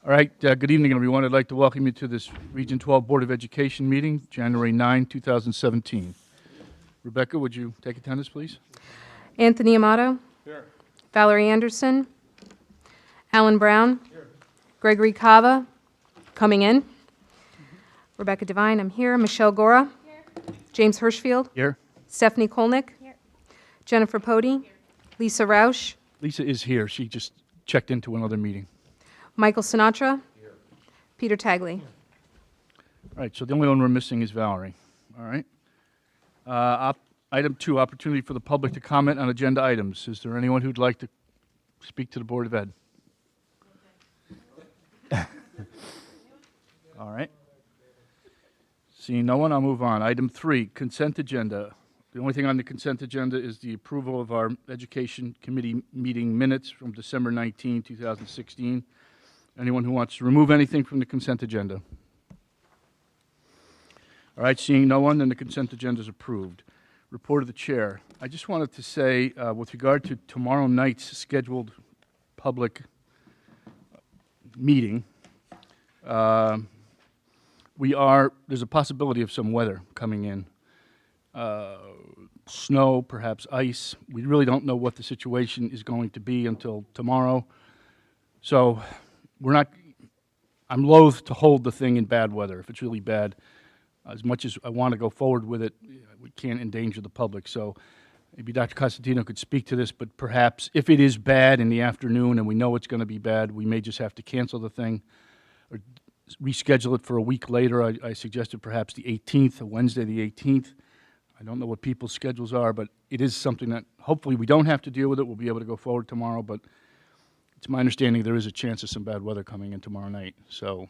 All right, good evening, everyone. I'd like to welcome you to this Region 12 Board of Education meeting, January 9, 2017. Rebecca, would you take attendance, please? Anthony Amato. Here. Valerie Anderson. Alan Brown. Here. Gregory Cava, coming in. Rebecca Devine, I'm here. Michelle Gora. Here. James Hirschfield. Here. Stephanie Kolnick. Here. Jennifer Pody. Here. Lisa Rausch. Lisa is here. She just checked into another meeting. Michael Sinatra. Here. Peter Tagley. All right, so the only one we're missing is Valerie. All right. Item 2, opportunity for the public to comment on agenda items. Is there anyone who'd like to speak to the Board of Ed? All right. Seeing no one, I'll move on. Item 3, consent agenda. The only thing on the consent agenda is the approval of our Education Committee meeting minutes from December 19, 2016. Anyone who wants to remove anything from the consent agenda? All right, seeing no one, then the consent agenda is approved. Report of the chair. I just wanted to say, with regard to tomorrow night's scheduled public meeting, there's a possibility of some weather coming in. Snow, perhaps ice. We really don't know what the situation is going to be until tomorrow. So I'm loath to hold the thing in bad weather if it's really bad. As much as I want to go forward with it, we can't endanger the public. So maybe Dr. Costantino could speak to this, but perhaps if it is bad in the afternoon and we know it's going to be bad, we may just have to cancel the thing or reschedule it for a week later. I suggested perhaps the 18th, Wednesday the 18th. I don't know what people's schedules are, but it is something that hopefully we don't have to deal with it. We'll be able to go forward tomorrow, but it's my understanding there is a chance of some bad weather coming in tomorrow night. So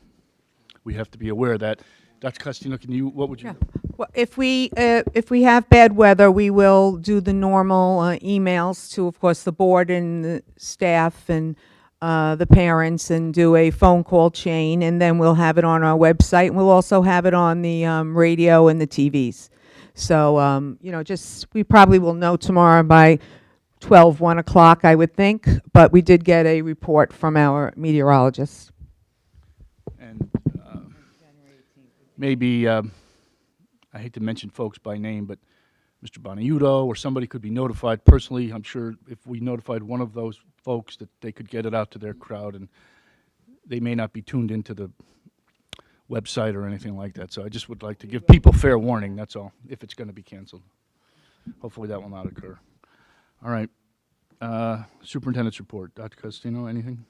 we have to be aware of that. Dr. Costantino, what would you? Yeah. Well, if we have bad weather, we will do the normal emails to, of course, the board and the staff and the parents, and do a phone call chain, and then we'll have it on our website. And we'll also have it on the radio and the TVs. So, we probably will know tomorrow by 1 o'clock, I would think. But we did get a report from our meteorologist. And maybe, I hate to mention folks by name, but Mr. Boniuto or somebody could be notified personally. I'm sure if we notified one of those folks that they could get it out to their crowd, and they may not be tuned into the website or anything like that. So I just would like to give people fair warning, that's all, if it's going to be canceled. Hopefully that will not occur. All right. Superintendent's report. Dr. Costantino, anything?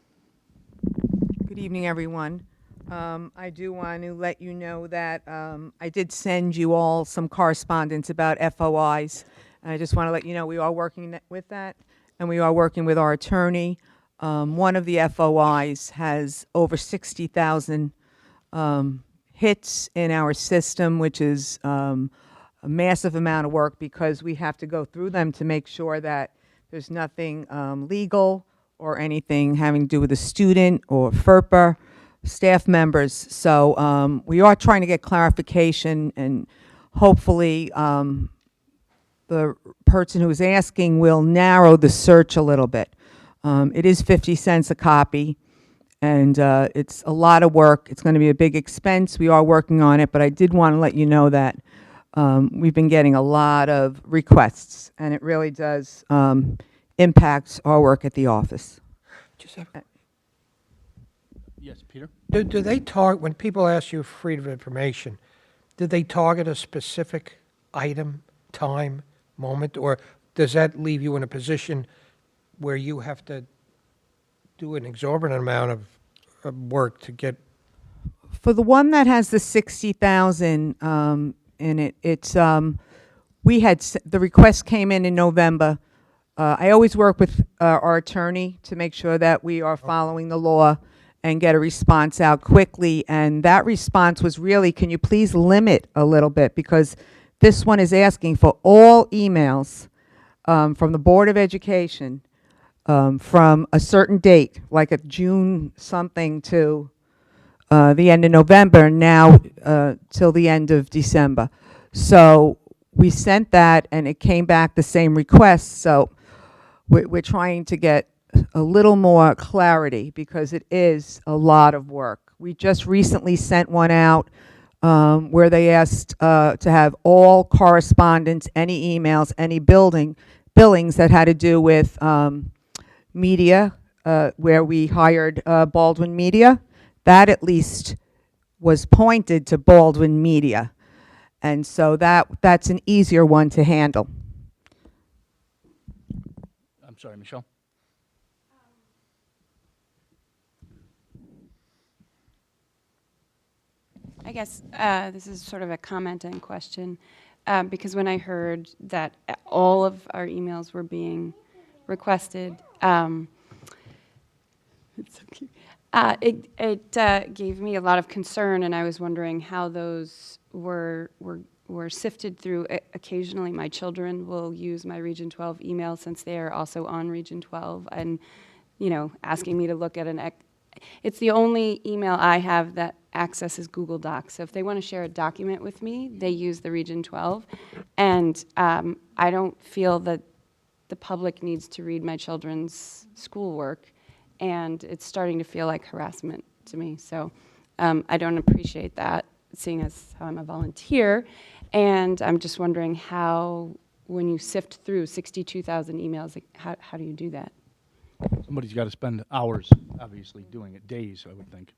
Good evening, everyone. I do want to let you know that I did send you all some correspondence about FOIs. I just want to let you know we are working with that, and we are working with our attorney. One of the FOIs has over 60,000 hits in our system, which is a massive amount of work because we have to go through them to make sure that there's nothing legal or anything having to do with a student or FERPA staff members. So we are trying to get clarification, and hopefully the person who is asking will narrow the search a little bit. It is 50 cents a copy, and it's a lot of work. It's going to be a big expense. We are working on it, but I did want to let you know that we've been getting a lot of requests, and it really does impact our work at the office. Just have, Yes, Peter? do they target, when people ask you for freedom of information, do they target a specific item, time, moment, or does that leave you in a position where you have to do an exorbitant amount of work to get? For the one that has the 60,000 in it, it's the request came in November. I always work with our attorney to make sure that we are following the law and get a response out quickly. And that response was really, can you please limit a little bit? Because this one is asking for all emails from the Board of Education from a certain date, like a June something to the end of November, now till the end of December. So we sent that, and it came back the same request. So we're trying to get a little more clarity because it is a lot of work. We just recently sent one out where they asked to have all correspondence, any emails, any billings that had to do with media, where we hired Baldwin Media. That at least was pointed to Baldwin Media. And so that's an easier one to handle. I'm sorry, Michelle? I guess this is sort of a comment and question, because when I heard that all of our emails were being requested, it's so cute. It gave me a lot of concern, and I was wondering how those were sifted through. Occasionally, my children will use my Region 12 email since they are also on Region 12, and asking me to look at it's the only email I have that accesses Google Docs. So if they want to share a document with me, they use the Region 12. And I don't feel that the public needs to read my children's schoolwork. And it's starting to feel like harassment to me. So I don't appreciate that, seeing as how I'm a volunteer. And I'm just wondering how, when you sift through 62,000 emails, how do you do that? Somebody's got to spend hours, obviously, doing it, days, I would think.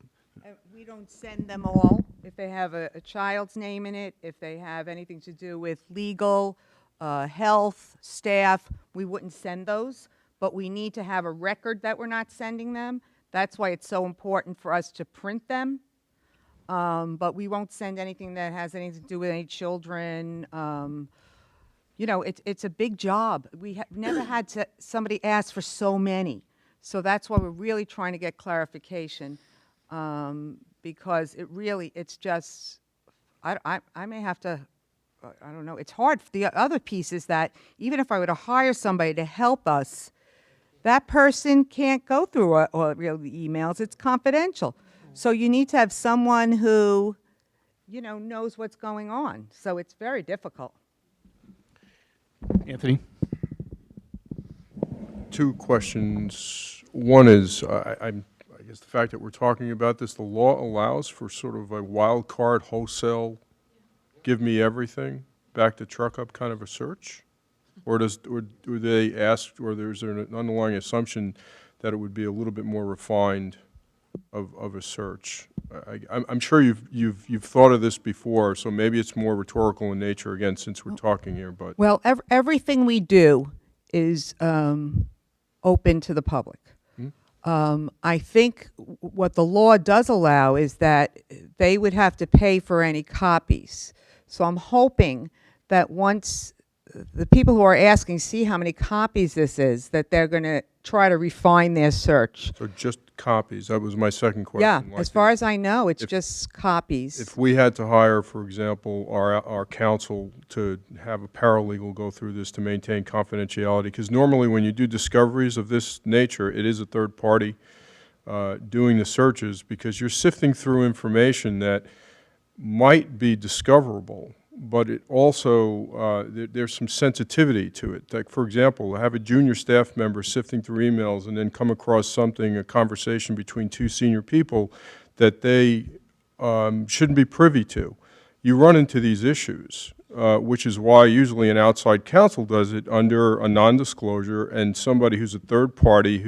We don't send them all. If they have a child's name in it, if they have anything to do with legal, health, staff, we wouldn't send those. But we need to have a record that we're not sending them. That's why it's so important for us to print them. But we won't send anything that has anything to do with any children. It's a big job. We have never had somebody ask for so many. So that's why we're really trying to get clarification, because it's just, I may have to, I don't know, it's hard. The other piece is that even if I were to hire somebody to help us, that person can't go through all the emails. It's confidential. So you need to have someone who, knows what's going on. So it's very difficult. Anthony? Two questions. One is, I guess the fact that we're talking about this, the law allows for sort of a wild card wholesale, give me everything, back to truck up kind of a search? Or do they ask, or there's an underlying assumption that it would be a little bit more refined of a search? I'm sure you've thought of this before, so maybe it's more rhetorical in nature, again, since we're talking here, but. Well, everything we do is open to the public. I think what the law does allow is that they would have to pay for any copies. So I'm hoping that once the people who are asking see how many copies this is, that they're going to try to refine their search. So just copies, that was my second question. Yeah, Like as far as I know, it's just copies. If we had to hire, for example, our counsel to have a paralegal go through this to maintain confidentiality, because normally when you do discoveries of this nature, it is a third party doing the searches, because you're sifting through information that might be discoverable, but it also, there's some sensitivity to it. Like, for example, have a junior staff member sifting through emails and then come across something, a conversation between two senior people that they shouldn't be privy to. You run into these issues, which is why usually an outside counsel does it under a non-disclosure, and somebody who's a third party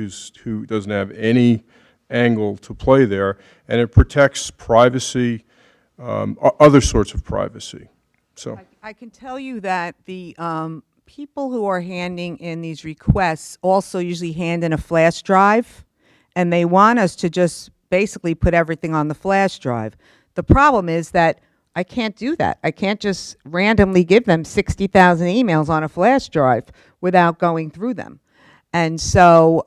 who doesn't have any angle to play there, and it protects privacy, other sorts of privacy. So I can tell you that the people who are handing in these requests also usually hand in a flash drive, and they want us to just basically put everything on the flash drive. The problem is that I can't do that. I can't just randomly give them 60,000 emails on a flash drive without going through them. And so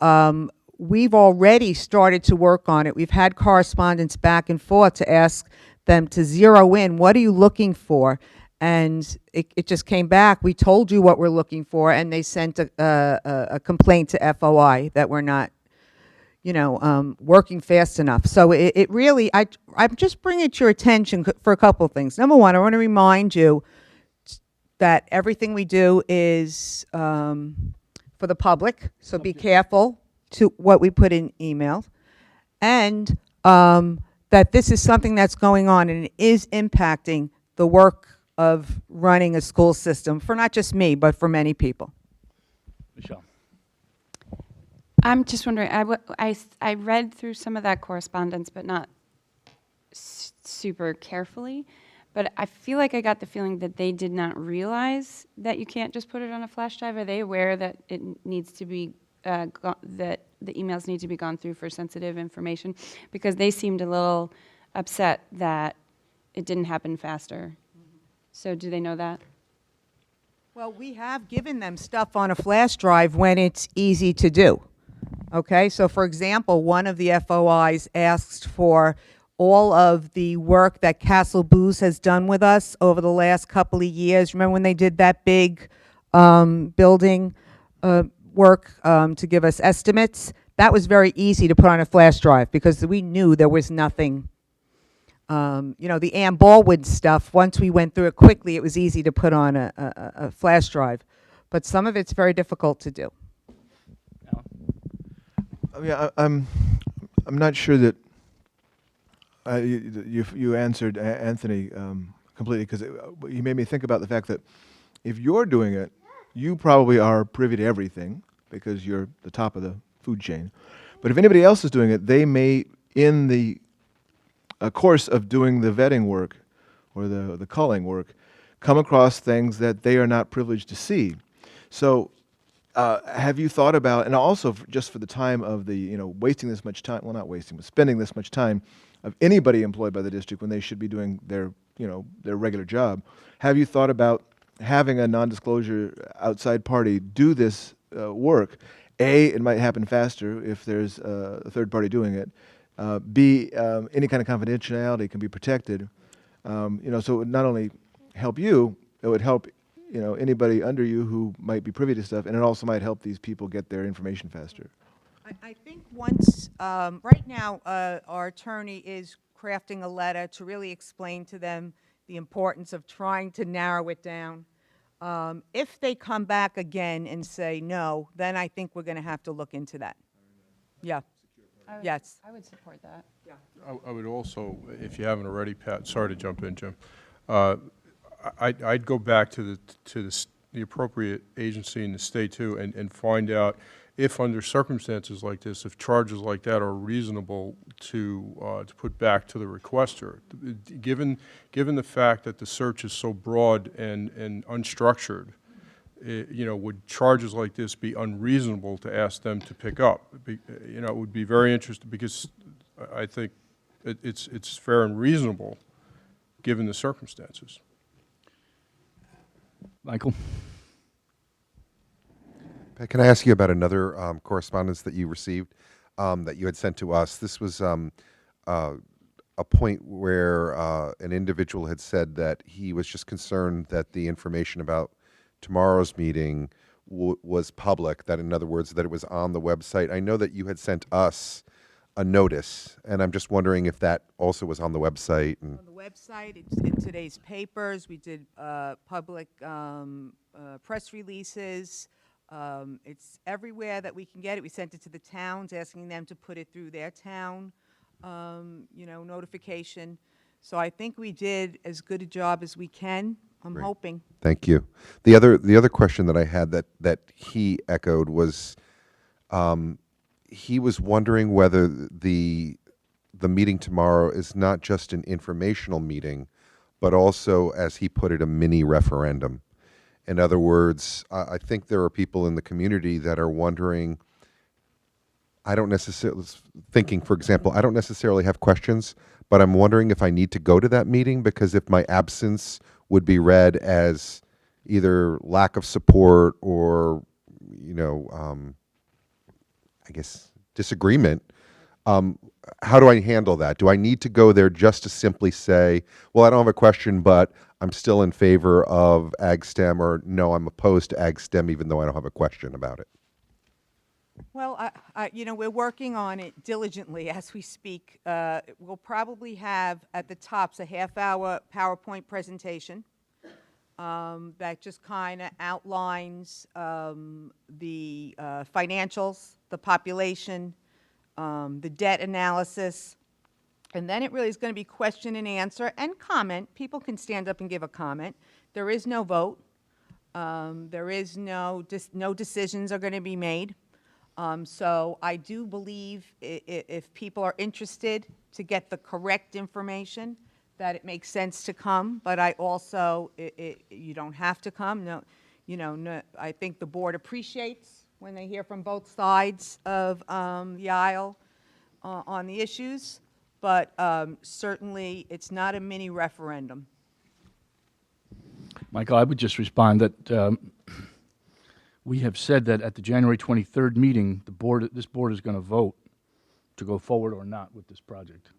we've already started to work on it. We've had correspondence back and forth to ask them to zero in, what are you looking for? And it just came back, we told you what we're looking for, and they sent a complaint to FOI that we're not, working fast enough. So it really, I'm just bringing it to your attention for a couple of things. Number one, I want to remind you that everything we do is for the public, so be careful. to what we put in emails, and that this is something that's going on and it is impacting the work of running a school system for not just me, but for many people. Michelle. I'm just wondering, I read through some of that correspondence, but not super carefully. But I feel like I got the feeling that they did not realize that you can't just put it on a flash drive. Are they aware that it needs to be, that the emails need to be gone through for sensitive information? Because they seemed a little upset that it didn't happen faster. So do they know that? Well, we have given them stuff on a flash drive when it's easy to do. Okay, so for example, one of the FOIs asked for all of the work that Castle Booze has done with us over the last couple of years. Remember when they did that big building work to give us estimates? That was very easy to put on a flash drive because we knew there was nothing. You know, the Ann Baldwin stuff, once we went through it quickly, it was easy to put on a flash drive. But some of it's very difficult to do. I mean, I'm not sure that you answered Anthony completely, because you made me think about the fact that if you're doing it, you probably are privy to everything because you're the top of the food chain. But if anybody else is doing it, they may, in the course of doing the vetting work or the culling work, come across things that they are not privileged to see. So have you thought about, and also just for the time of the, you know, wasting this much time, well, not wasting, but spending this much time of anybody employed by the district when they should be doing their, you know, their regular job, have you thought about having a non-disclosure outside party do this work? A, it might happen faster if there's a third party doing it. B, any kind of confidentiality can be protected. You know, so it would not only help you, it would help, you know, anybody under you who might be privy to stuff, and it also might help these people get their information faster. I think once, right now, our attorney is crafting a letter to really explain to them the importance of trying to narrow it down. If they come back again and say no, then I think we're going to have to look into that. Yeah. Yes. I would support that. I would also, if you haven't already, Pat, sorry to jump in, Jim. I'd go back to the appropriate agency in the state too and find out if under circumstances like this, if charges like that are reasonable to put back to the requester. Given the fact that the search is so broad and unstructured, you know, would charges like this be unreasonable to ask them to pick up? You know, it would be very interesting because I think it's fair and reasonable given the circumstances. Michael? Pat, can I ask you about another correspondence that you received that you had sent to us? This was a point where an individual had said that he was just concerned that the information about tomorrow's meeting was public, that in other words, that it was on the website. I know that you had sent us a notice, and I'm just wondering if that also was on the website. And On the website, it's in today's papers. We did public press releases. It's everywhere that we can get it. We sent it to the towns, asking them to put it through their town, you know, notification. So I think we did as good a job as we can. I'm Great. hoping. thank you. The other question that I had that he echoed was he was wondering whether the meeting tomorrow is not just an informational meeting, but also, as he put it, a mini referendum. In other words, I think there are people in the community that are wondering, I don't necessarily, thinking, for example, I don't necessarily have questions, but I'm wondering if I need to go to that meeting, because if my absence would be read as either lack of support or, you know, I guess disagreement, how do I handle that? Do I need to go there just to simply say, well, I don't have a question, but I'm still in favor of AgSTEM, or no, I'm opposed to AgSTEM even though I don't have a question about it? Well, you know, we're working on it diligently as we speak. We'll probably have at the tops a half-hour PowerPoint presentation. that just kind of outlines the financials, the population, the debt analysis, and then it really is going to be question and answer and comment. People can stand up and give a comment. There is no vote. There is no decisions are going to be made. So I do believe if people are interested to get the correct information, that it makes sense to come. But I also, you don't have to come. No, no, I think the board appreciates when they hear from both sides of the aisle on the issues. But certainly, it's not a mini referendum. Michael, I would just respond that we have said that at the January 23rd meeting, this board is going to vote to go forward or not with this project.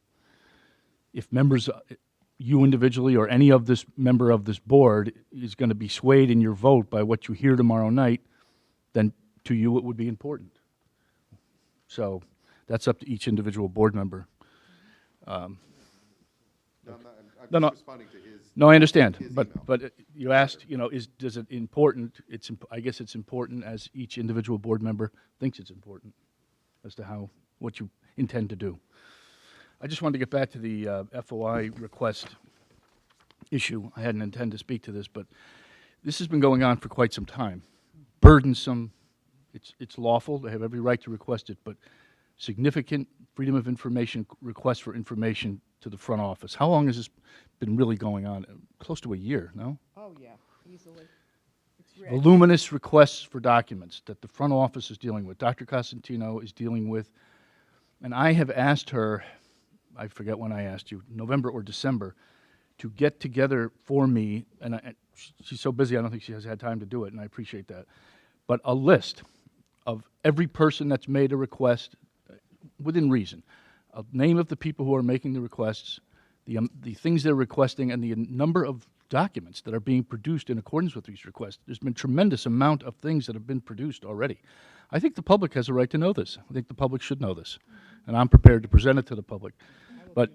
If members, you individually or any of this member of this board is going to be swayed in your vote by what you hear tomorrow night, then to you it would be important. So that's up to each individual board member. No. responding to his. No, I understand, his but, email. but you asked, does it important? I guess it's important as each individual board member thinks it's important as to what you intend to do. I just wanted to get back to the FOI request issue. I hadn't intended to speak to this, but this has been going on for quite some time. Burdensome, it's lawful, they have every right to request it, but significant freedom of information requests for information to the front office. How long has this been really going on? Close to a year, no? Oh, yeah, easily. Voluminous requests for documents that the front office is dealing with, Dr. Costantino is dealing with, and I have asked her, I forget when I asked you, November or December, to get together for me, and she's so busy I don't think she has had time to do it, and I appreciate that, but a list of every person that's made a request within reason, a name of the people who are making the requests, the things they're requesting, and the number of documents that are being produced in accordance with these requests. There's been a tremendous amount of things that have been produced already. I think the public has a right to know this. I think the public should know this, and I'm prepared to present it to the public. But,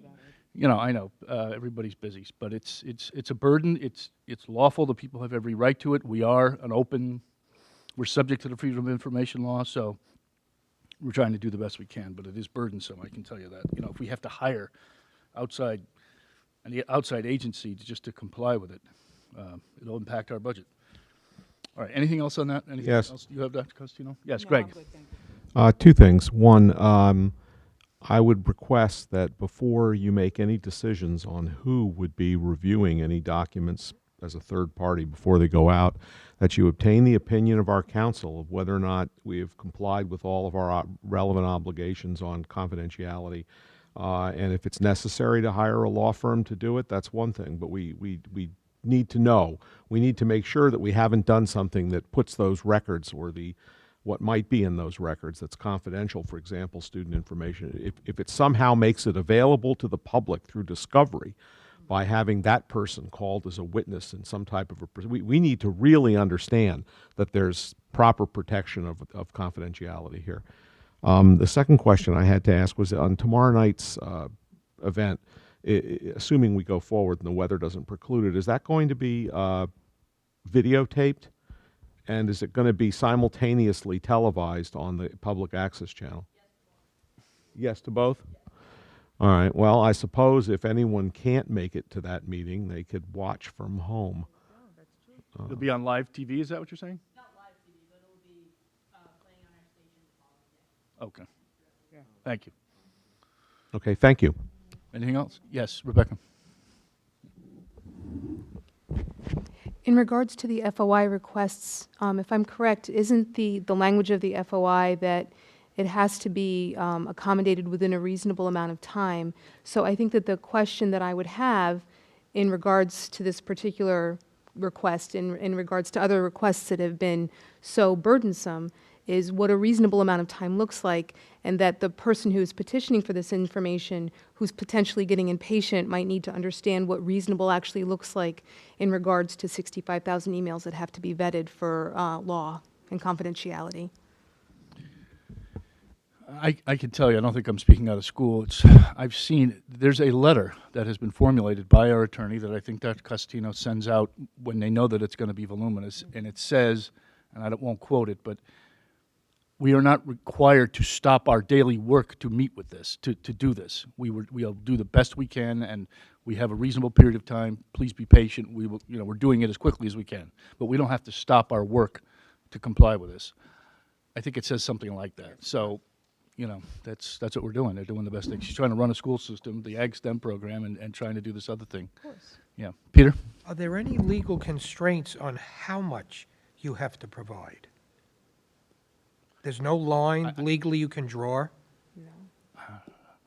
I know everybody's busy, but it's a burden. It's lawful. The people have every right to it. We're subject to the Freedom of Information law, so we're trying to do the best we can, but it is burdensome, I can tell you that. If we have to hire an outside agency just to comply with it, it'll impact our budget. All right, anything else on that? Anything Yes. else you have, Dr. Costantino? Yes, No, Greg. I'm good, thank you. Two things. One, I would request that before you make any decisions on who would be reviewing any documents as a third party before they go out, that you obtain the opinion of our counsel of whether or not we have complied with all of our relevant obligations on confidentiality. And if it's necessary to hire a law firm to do it, that's one thing. But we need to know. We need to make sure that we haven't done something that puts those records or what might be in those records that's confidential, for example, student information. If it somehow makes it available to the public through discovery, by having that person called as a witness in some type of we need to really understand that there's proper protection of confidentiality here. The second question I had to ask was on tomorrow night's event, assuming we go forward and the weather doesn't preclude it, is that going to be videotaped? And is it going to be simultaneously televised on the public access channel? Yes to both? All right. Well, I suppose if anyone can't make it to that meeting, they could watch from home. It'll be on live TV, is that what you're saying? Not live TV, but it'll be playing on our station the following day. Okay. Thank you. Okay, thank you. Anything else? Yes, Rebecca. In regards to the FOI requests, if I'm correct, isn't the language of the FOI that it has to be accommodated within a reasonable amount of time? So I think that the question that I would have in regards to this particular request, in regards to other requests that have been so burdensome, is what a reasonable amount of time looks like, and that the person who is petitioning for this information, who's potentially getting impatient, might need to understand what reasonable actually looks like in regards to 65,000 emails that have to be vetted for law and confidentiality. I can tell you, I don't think I'm speaking out of school. I've seen, there's a letter that has been formulated by our attorney that I think Dr. Costantino sends out when they know that it's going to be voluminous, and it says, and won't quote it, but we are not required to stop our daily work to meet with this, to do this. We'll do the best we can, and we have a reasonable period of time. Please be patient. We will, we're doing it as quickly as we can, but we don't have to stop our work to comply with this. I think it says something like that. So, that's what we're doing. They're doing the best thing. She's trying to run a school system, the Ag STEM program, and trying to do this other thing. Of course. Yeah. Peter? Are there any legal constraints on how much you have to provide? There's no line legally you can draw?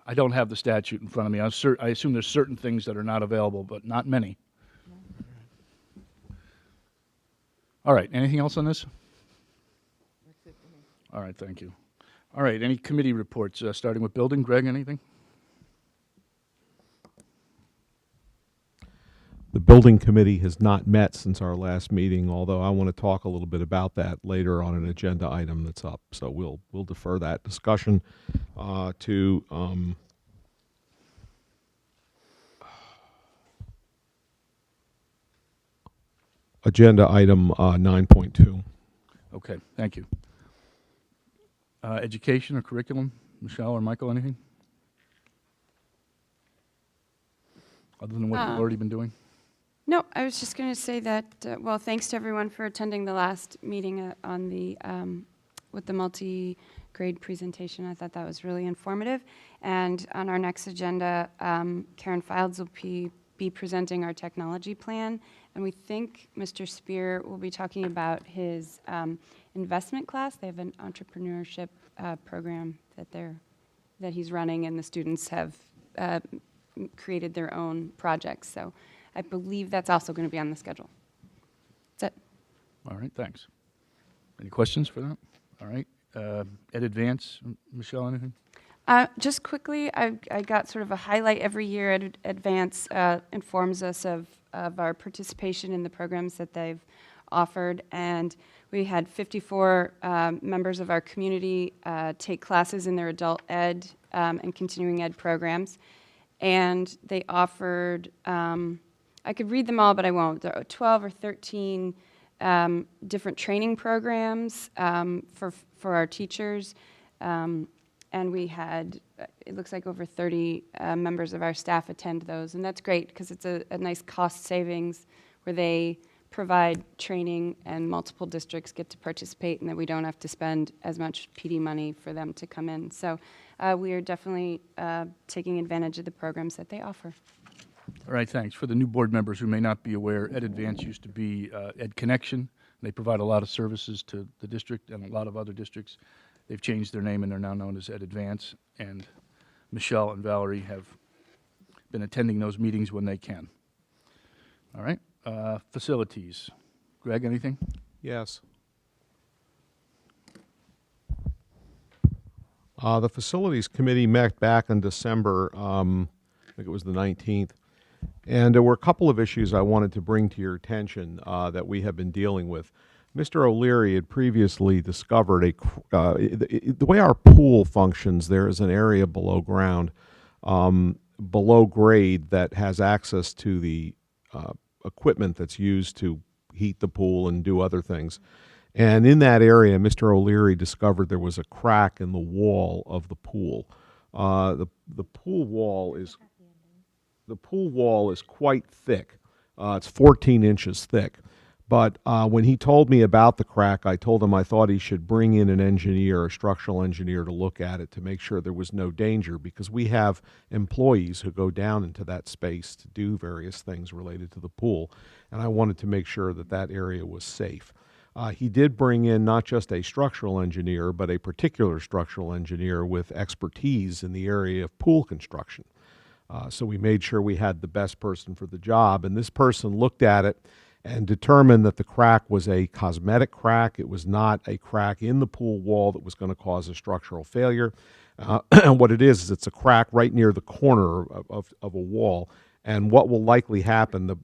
I don't have the statute in front of me. I assume there's certain things that are not available, but not many. All right, anything else on this? All right, thank you. All right, any committee reports, starting with building? Greg, anything? The building committee has not met since our last meeting, although I want to talk a little bit about that later on an agenda item that's up. So we'll defer that discussion to agenda item 9.2. Okay, thank you. Education or curriculum? Michelle or Michael, anything? Other than what you've already been doing? No, I was just going to say that, well, thanks to everyone for attending the last meeting on the, with the multi-grade presentation. I thought that was really informative. And on our next agenda, Karen Fildes will be presenting our technology plan. And we think Mr. Spear will be talking about his investment class. They have an entrepreneurship program that he's running, and the students have created their own projects. So I believe that's also going to be on the schedule. That's it. All right, thanks. Any questions for that? All right. Ed Advance, Michelle, anything? Just quickly, I got sort of a highlight every year. Ed Advance informs us of our participation in the programs that they've offered, and we had 54 members of our community take classes in their adult ed and continuing ed programs, and they offered, I could read them all, but I won't. There are 12 or 13 different training programs for our teachers, and we had, it looks like over 30 members of our staff attend those, and that's great because it's a nice cost savings where they provide training and multiple districts get to participate, and that we don't have to spend as much PD money for them to come in. So we are definitely taking advantage of the programs that they offer. All right, thanks. For the new board members who may not be aware, Ed Advance used to be Ed Connection. They provide a lot of services to the district and a lot of other districts. They've changed their name and they're now known as Ed Advance. And Michelle and Valerie have been attending those meetings when they can. All right, facilities. Greg, anything? Yes. The Facilities Committee met back in December, I think it was the 19th, and there were a couple of issues I wanted to bring to your attention that we have been dealing with. Mr. O'Leary had previously discovered the way our pool functions, there is an area below ground, below grade, that has access to the equipment that's used to heat the pool and do other things. And in that area, Mr. O'Leary discovered there was a crack in the wall of the pool. The pool wall is quite thick. It's 14 inches thick. But when he told me about the crack, I told him I thought he should bring in an engineer, a structural engineer, to look at it to make sure there was no danger, because we have employees who go down into that space to do various things related to the pool, and I wanted to make sure that that area was safe. He did bring in not just a structural engineer, but a particular structural engineer with expertise in the area of pool construction. So we made sure we had the best person for the job, and this person looked at it and determined that the crack was a cosmetic crack. It was not a crack in the pool wall that was going to cause a structural failure. And what it is it's a crack right near the corner of a wall, And what will likely happen,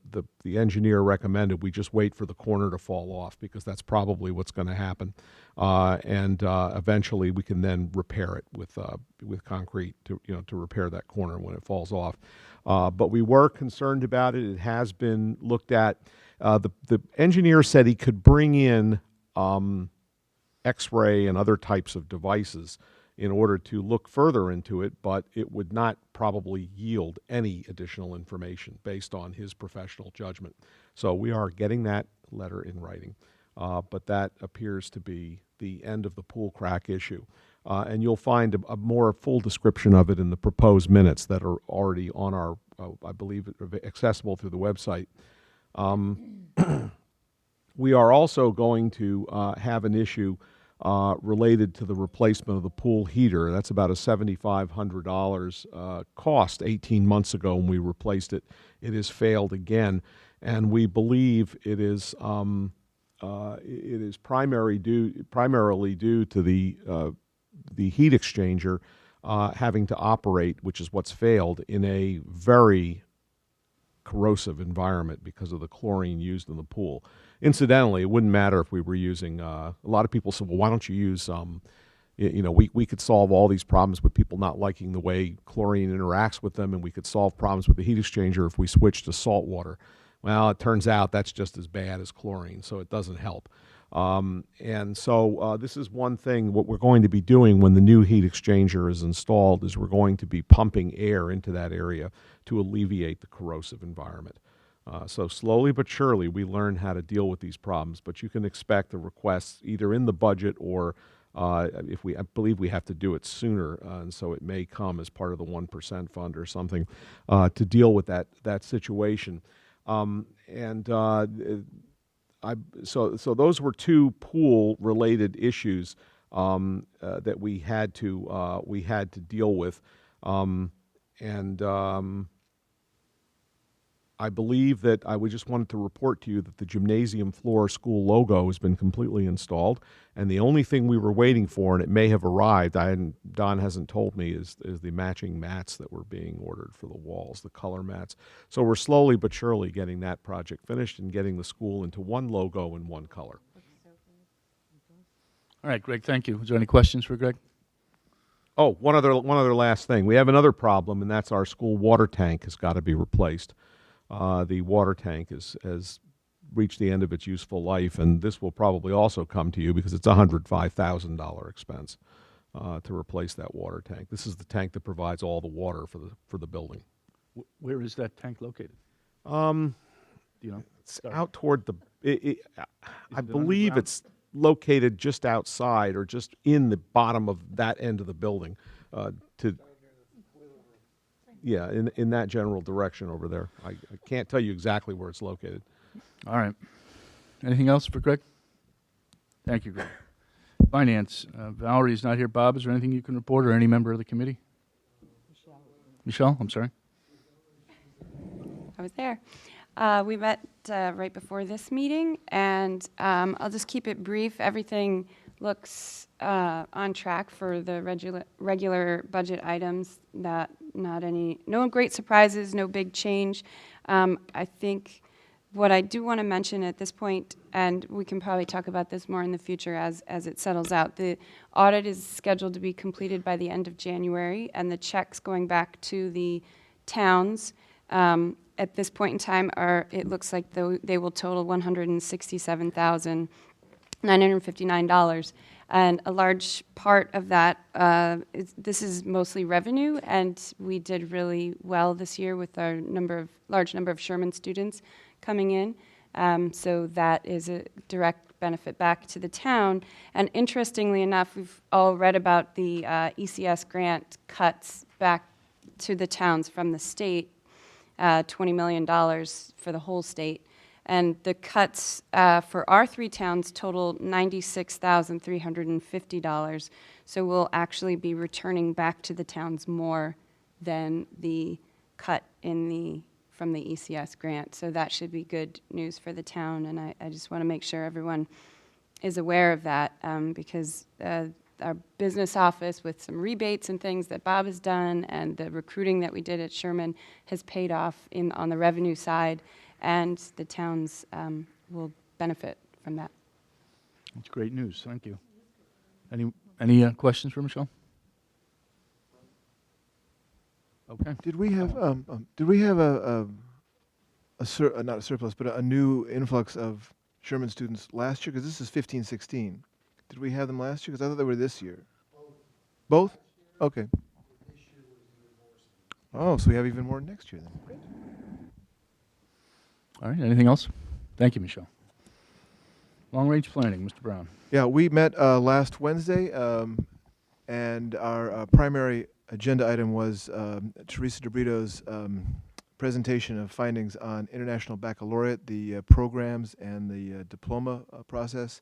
the engineer recommended we just wait for the corner to fall off, because that's probably what's going to happen. And eventually we can then repair it with concrete to repair that corner when it falls off. But we were concerned about it. It has been looked at. The engineer said he could bring in X-ray and other types of devices in order to look further into it, but it would not probably yield any additional information based on his professional judgment. So we are getting that letter in writing, but that appears to be the end of the pool crack issue. And you'll find a more full description of it in the proposed minutes that are already on our, I believe, accessible through the website. We are also going to have an issue related to the replacement of the pool heater. That's about a $7,500 cost 18 months ago when we replaced it. It has failed again, and we believe it is primarily due to the heat exchanger having to operate, which is what's failed, in a very corrosive environment because of the chlorine used in the pool. Incidentally, it wouldn't matter if we were using, a lot of people said, well, why don't you use, we could solve all these problems with people not liking the way chlorine interacts with them, and we could solve problems with the heat exchanger if we switched to salt water. Well, it turns out that's just as bad as chlorine, so it doesn't help. And so this is one thing. What we're going to be doing when the new heat exchanger is installed is we're going to be pumping air into that area to alleviate the corrosive environment. So slowly but surely we learn how to deal with these problems, but you can expect the requests either in the budget or I believe we have to do it sooner, and so it may come as part of the 1% fund or something to deal with that situation. So those were two pool-related issues that we had to deal with, I believe that I just wanted to report to you that the gymnasium floor school logo has been completely installed, and the only thing we were waiting for, and it may have arrived, Don hasn't told me, is the matching mats that were being ordered for the walls, the color mats. So we're slowly but surely getting that project finished and getting the school into one logo and one color. All right, Greg, thank you. Is there any questions for Greg? Oh, one other last thing. We have another problem, and that's our school water tank has got to be replaced. The water tank has reached the end of its useful life, and this will probably also come to you because it's a $105,000 expense to replace that water tank. This is the tank that provides all the water for the building. Where is that tank located? Do you know? It's out toward the. I it believe underground? it's located just outside or just in the bottom of that end of the building. Yeah, in that general direction over there. I can't tell you exactly where it's located. All right. Anything else for Greg? Thank you, Greg. Finance. Valerie's not here. Bob, is there anything you can report, or any member of the committee? Michelle, I'm sorry. I was there. We met right before this meeting, and I'll just keep it brief. Everything looks on track for the regular budget items. No great surprises, no big change. I think what I do want to mention at this point, and we can probably talk about this more in the future as it settles out, the audit is scheduled to be completed by the end of January, and the checks going back to the towns at this point in time it looks like they will total $167,959. And a large part of that, this is mostly revenue, and we did really well this year with our large number of Sherman students coming in. So that is a direct benefit back to the town. And interestingly enough, we've all read about the ECS grant cuts back to the towns from the state, $20 million for the whole state. And the cuts for our three towns total $96,350. So we'll actually be returning back to the towns more than the cut from the ECS grant. So that should be good news for the town. And I just want to make sure everyone is aware of that because our business office with some rebates and things that Bob has done, and the recruiting that we did at Sherman has paid off on the revenue side, and the towns will benefit from that. That's great news. Thank you. Any questions for Michelle? Okay. Did we have not a surplus, but a new influx of Sherman students last year? Because this is 15-16. Did we have them last year? Because I thought they were this year. Both? Okay. Oh, so we have even more next year then. Great. All right. Anything else? Thank you, Michelle. Long-range planning, Mr. Brown. Yeah, we met last Wednesday, and our primary agenda item was Teresa DeBrito's presentation of findings on International Baccalaureate, the programs and the diploma process.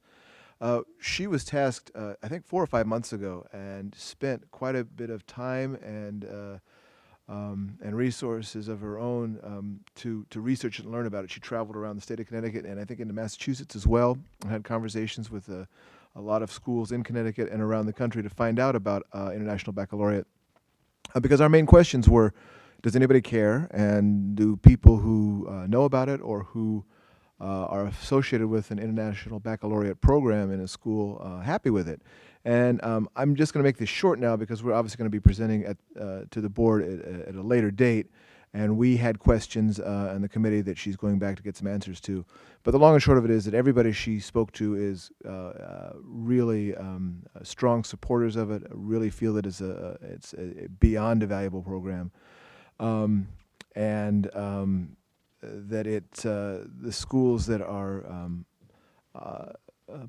She was tasked, I think 4 or 5 months ago, and spent quite a bit of time and resources of her own to research and learn about it. She traveled around the state of Connecticut and I think into Massachusetts as well, and had conversations with a lot of schools in Connecticut and around the country to find out about International Baccalaureate. Because our main questions were, does anybody care, and do people who know about it or who are associated with an International Baccalaureate program in a school happy with it? And I'm just going to make this short now because we're obviously going to be presenting to the board at a later date, and we had questions on the committee that she's going back to get some answers to. But the long and short of it is that everybody she spoke to is really strong supporters of it, really feel that it's a beyond a valuable program, and that the schools that are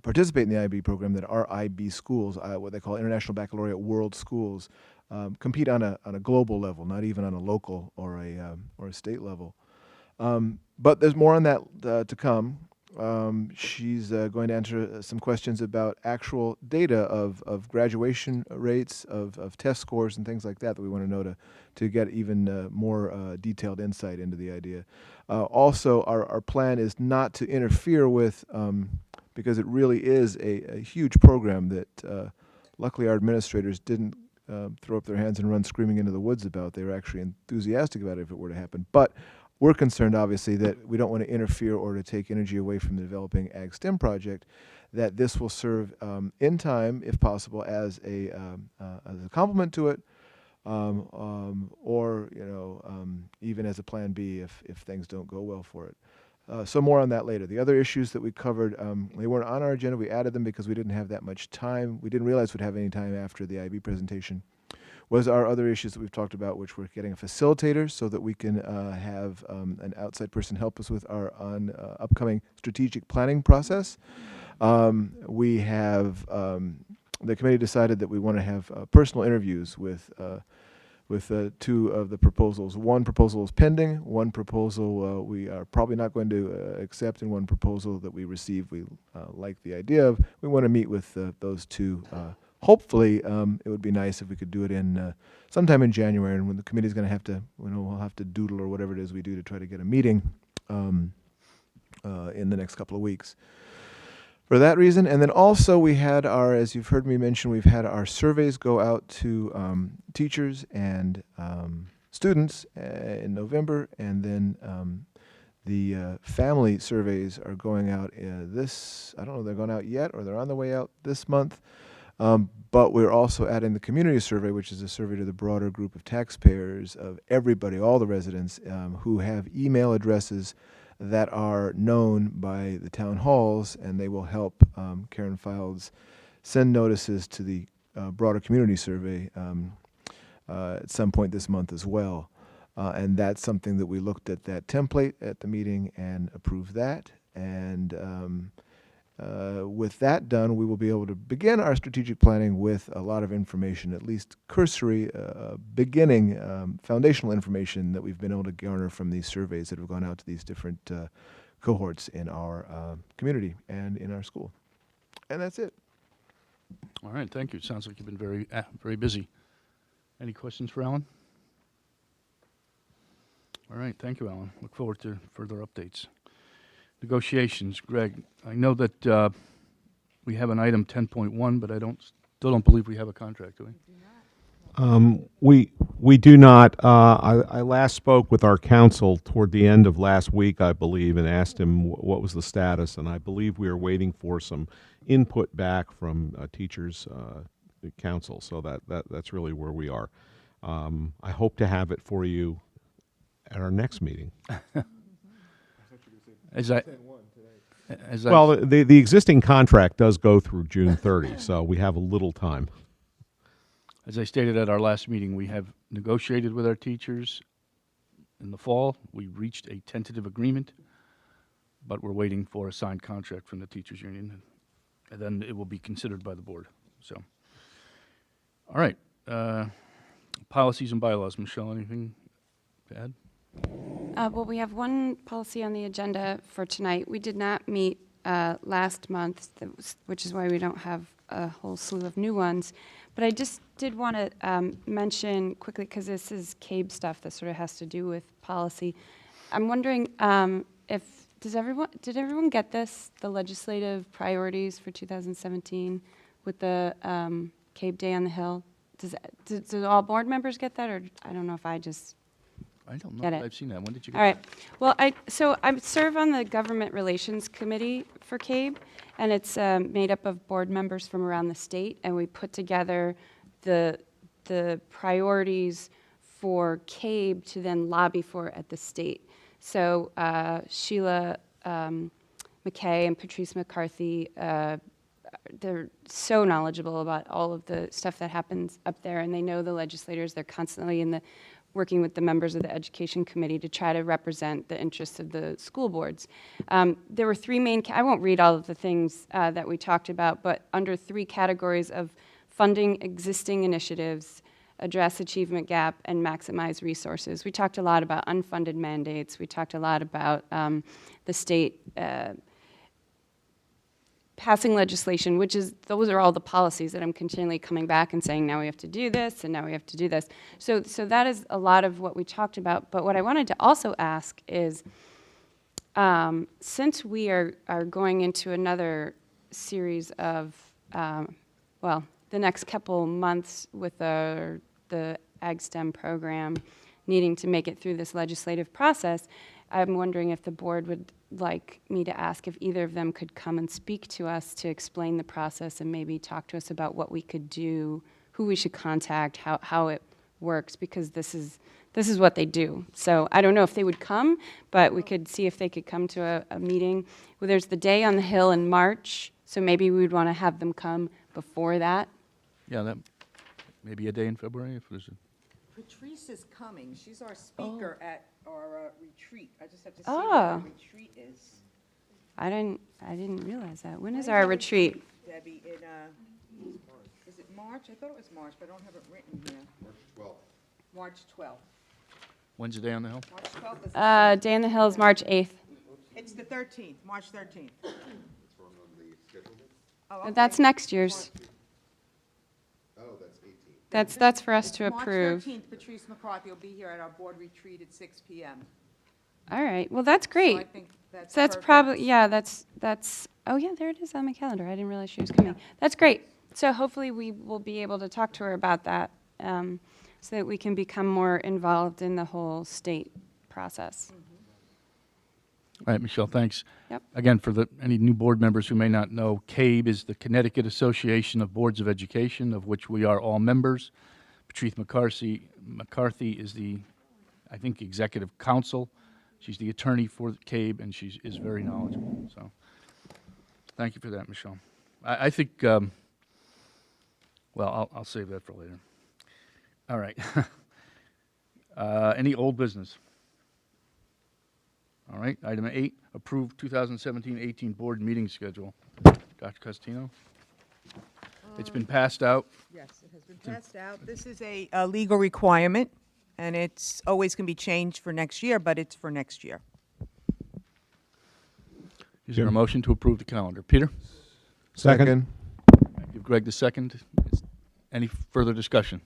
participate in the IB program that are IB schools, what they call International Baccalaureate World Schools, compete on a global level, not even on a local or a state level. But there's more on that to come. She's going to answer some questions about actual data of graduation rates, of test scores and things like that we want to know to get even more detailed insight into the idea. Also, our plan is not to interfere with, because it really is a huge program that luckily our administrators didn't throw up their hands and run screaming into the woods about. They were actually enthusiastic about it if it were to happen. But we're concerned, obviously, that we don't want to interfere or to take energy away from the developing Ag STEM project, that this will serve in time, if possible, as a complement to it, or even as a plan B if things don't go well for it. So more on that later. The other issues that we covered, they weren't on our agenda. We added them because we didn't have that much time. We didn't realize we'd have any time after the IB presentation. Was our other issues that we've talked about, which we're getting a facilitator so that we can have an outside person help us with our upcoming strategic planning process. We have, the committee decided that we want to have personal interviews with 2 of the proposals. One proposal is pending, one proposal we are probably not going to accept, and one proposal that we received we like the idea of. We want to meet with those 2. Hopefully, it would be nice if we could do it in sometime in January, and when the committee's going to have to, we'll have to doodle or whatever it is we do to try to get a meeting in the next couple of weeks. For that reason, and then also we had as you've heard me mention, we've had our surveys go out to teachers and students in November, and then the family surveys are going out I don't know if they're going out yet or they're on the way out this month. But we're also adding the community survey, which is a survey to the broader group of taxpayers, of everybody, all the residents who have email addresses that are known by the town halls, and they will help Karen Fildes send notices to the broader community survey at some point this month as well. And that's something that we looked at that template at the meeting and approved that. And with that done, we will be able to begin our strategic planning with a lot of information, at least cursory, beginning, foundational information that we've been able to garner from these surveys that have gone out to these different cohorts in our community and in our school. And that's it. All right, thank you. Sounds like you've been very, very busy. Any questions for Alan? All right, thank you, Alan. Look forward to further updates. Negotiations, Greg. I know that we have an item 10.1, but I don't Still don't believe we have a contract, do we? We do not. I last spoke with our counsel toward the end of last week, I believe, and asked him what was the status, and I believe we are waiting for some input back from teachers' council, so that's really where we are. I hope to have it for you at our next meeting. As I, as I. Well, the existing contract does go through June 30, so we have a little time. As I stated at our last meeting, we have negotiated with our teachers in the fall. We reached a tentative agreement, but we're waiting for a signed contract from the teachers' union, and then it will be considered by the board. So, all right. Policies and bylaws. Michelle, anything to add? Well, we have one policy on the agenda for tonight. We did not meet last month, which is why we don't have a whole slew of new ones. But I just did want to mention quickly, because this is CABE stuff that sort of has to do with policy. I'm wondering did everyone get this, the legislative priorities for 2017 with the CABE Day on the Hill? Do all board members get that, or I don't know if I just I don't know get if it? I've seen that. When did you get All right. Well, I serve on the Government Relations Committee for CABE, and it's made up of board members from around the state, and we put together the priorities for CABE to then lobby for at the state. So Sheila McKay and Patrice McCarthy, they're so knowledgeable about all of the stuff that happens up there, and they know the legislators. They're constantly working with the members of the Education Committee to try to represent the interests of the school boards. There were three main, I won't read all of the things that we talked about, but under three categories of funding existing initiatives, address achievement gap, and maximize resources. We talked a lot about unfunded mandates. We talked a lot about the state passing legislation, those are all the policies that I'm continually coming back and saying, now we have to do this, and now we have to do this. So that is a lot of what we talked about. But what I wanted to also ask is, since we are going into another series of, the next couple months with the Ag STEM program needing to make it through this legislative process, I'm wondering if the board would like me to ask if either of them could come and speak to us to explain the process and maybe talk to us about what we could do, who we should contact, how it works, because this is what they do. So I don't know if they would come, but we could see if they could come to a meeting. Well, there's the Day on the Hill in March, so maybe we would want to have them come before that. Yeah, that maybe a day in February if there's a. Patrice is coming. She's our speaker at our retreat. I just have to see Oh. when the retreat is. I didn't realize that. When is our retreat? Debbie, is it March? I thought it was March, but I don't have it written here. March 12th. March 12th. When's the Day on the Hill? March 12th is the Day on the Hill is March 8th. It's the 13th, March 13th. Oh, okay. That's next year's. That's for us to approve. March 13th, Patrice McCarthy will be here at our board retreat at 6 p.m. All right. Well, that's So I great. think that's So that's perfect. probably, yeah, that's, oh yeah, there it is on my calendar. I didn't realize she was coming. That's great. So hopefully we will be able to talk to her about that, so that we can become more involved in the whole state process. All right, Michelle, thanks. Yep. Again, for any new board members who may not know, CABE is the Connecticut Association of Boards of Education, of which we are all members. Patrice McCarthy is the, I think, executive counsel. She's the attorney for CABE, and she is very knowledgeable. So thank you for that, Michelle. I think, well, I'll save that for later. All right. Any old business? All right, item 8, approve 2017-18 board meeting schedule. Dr. Costantino? It's been passed out. Yes, it has been passed out. This is a legal requirement, and it's always can be changed for next year, but it's for next year. Is there a motion to approve the calendar? Peter? Second. Give Greg the second. Any further discussion?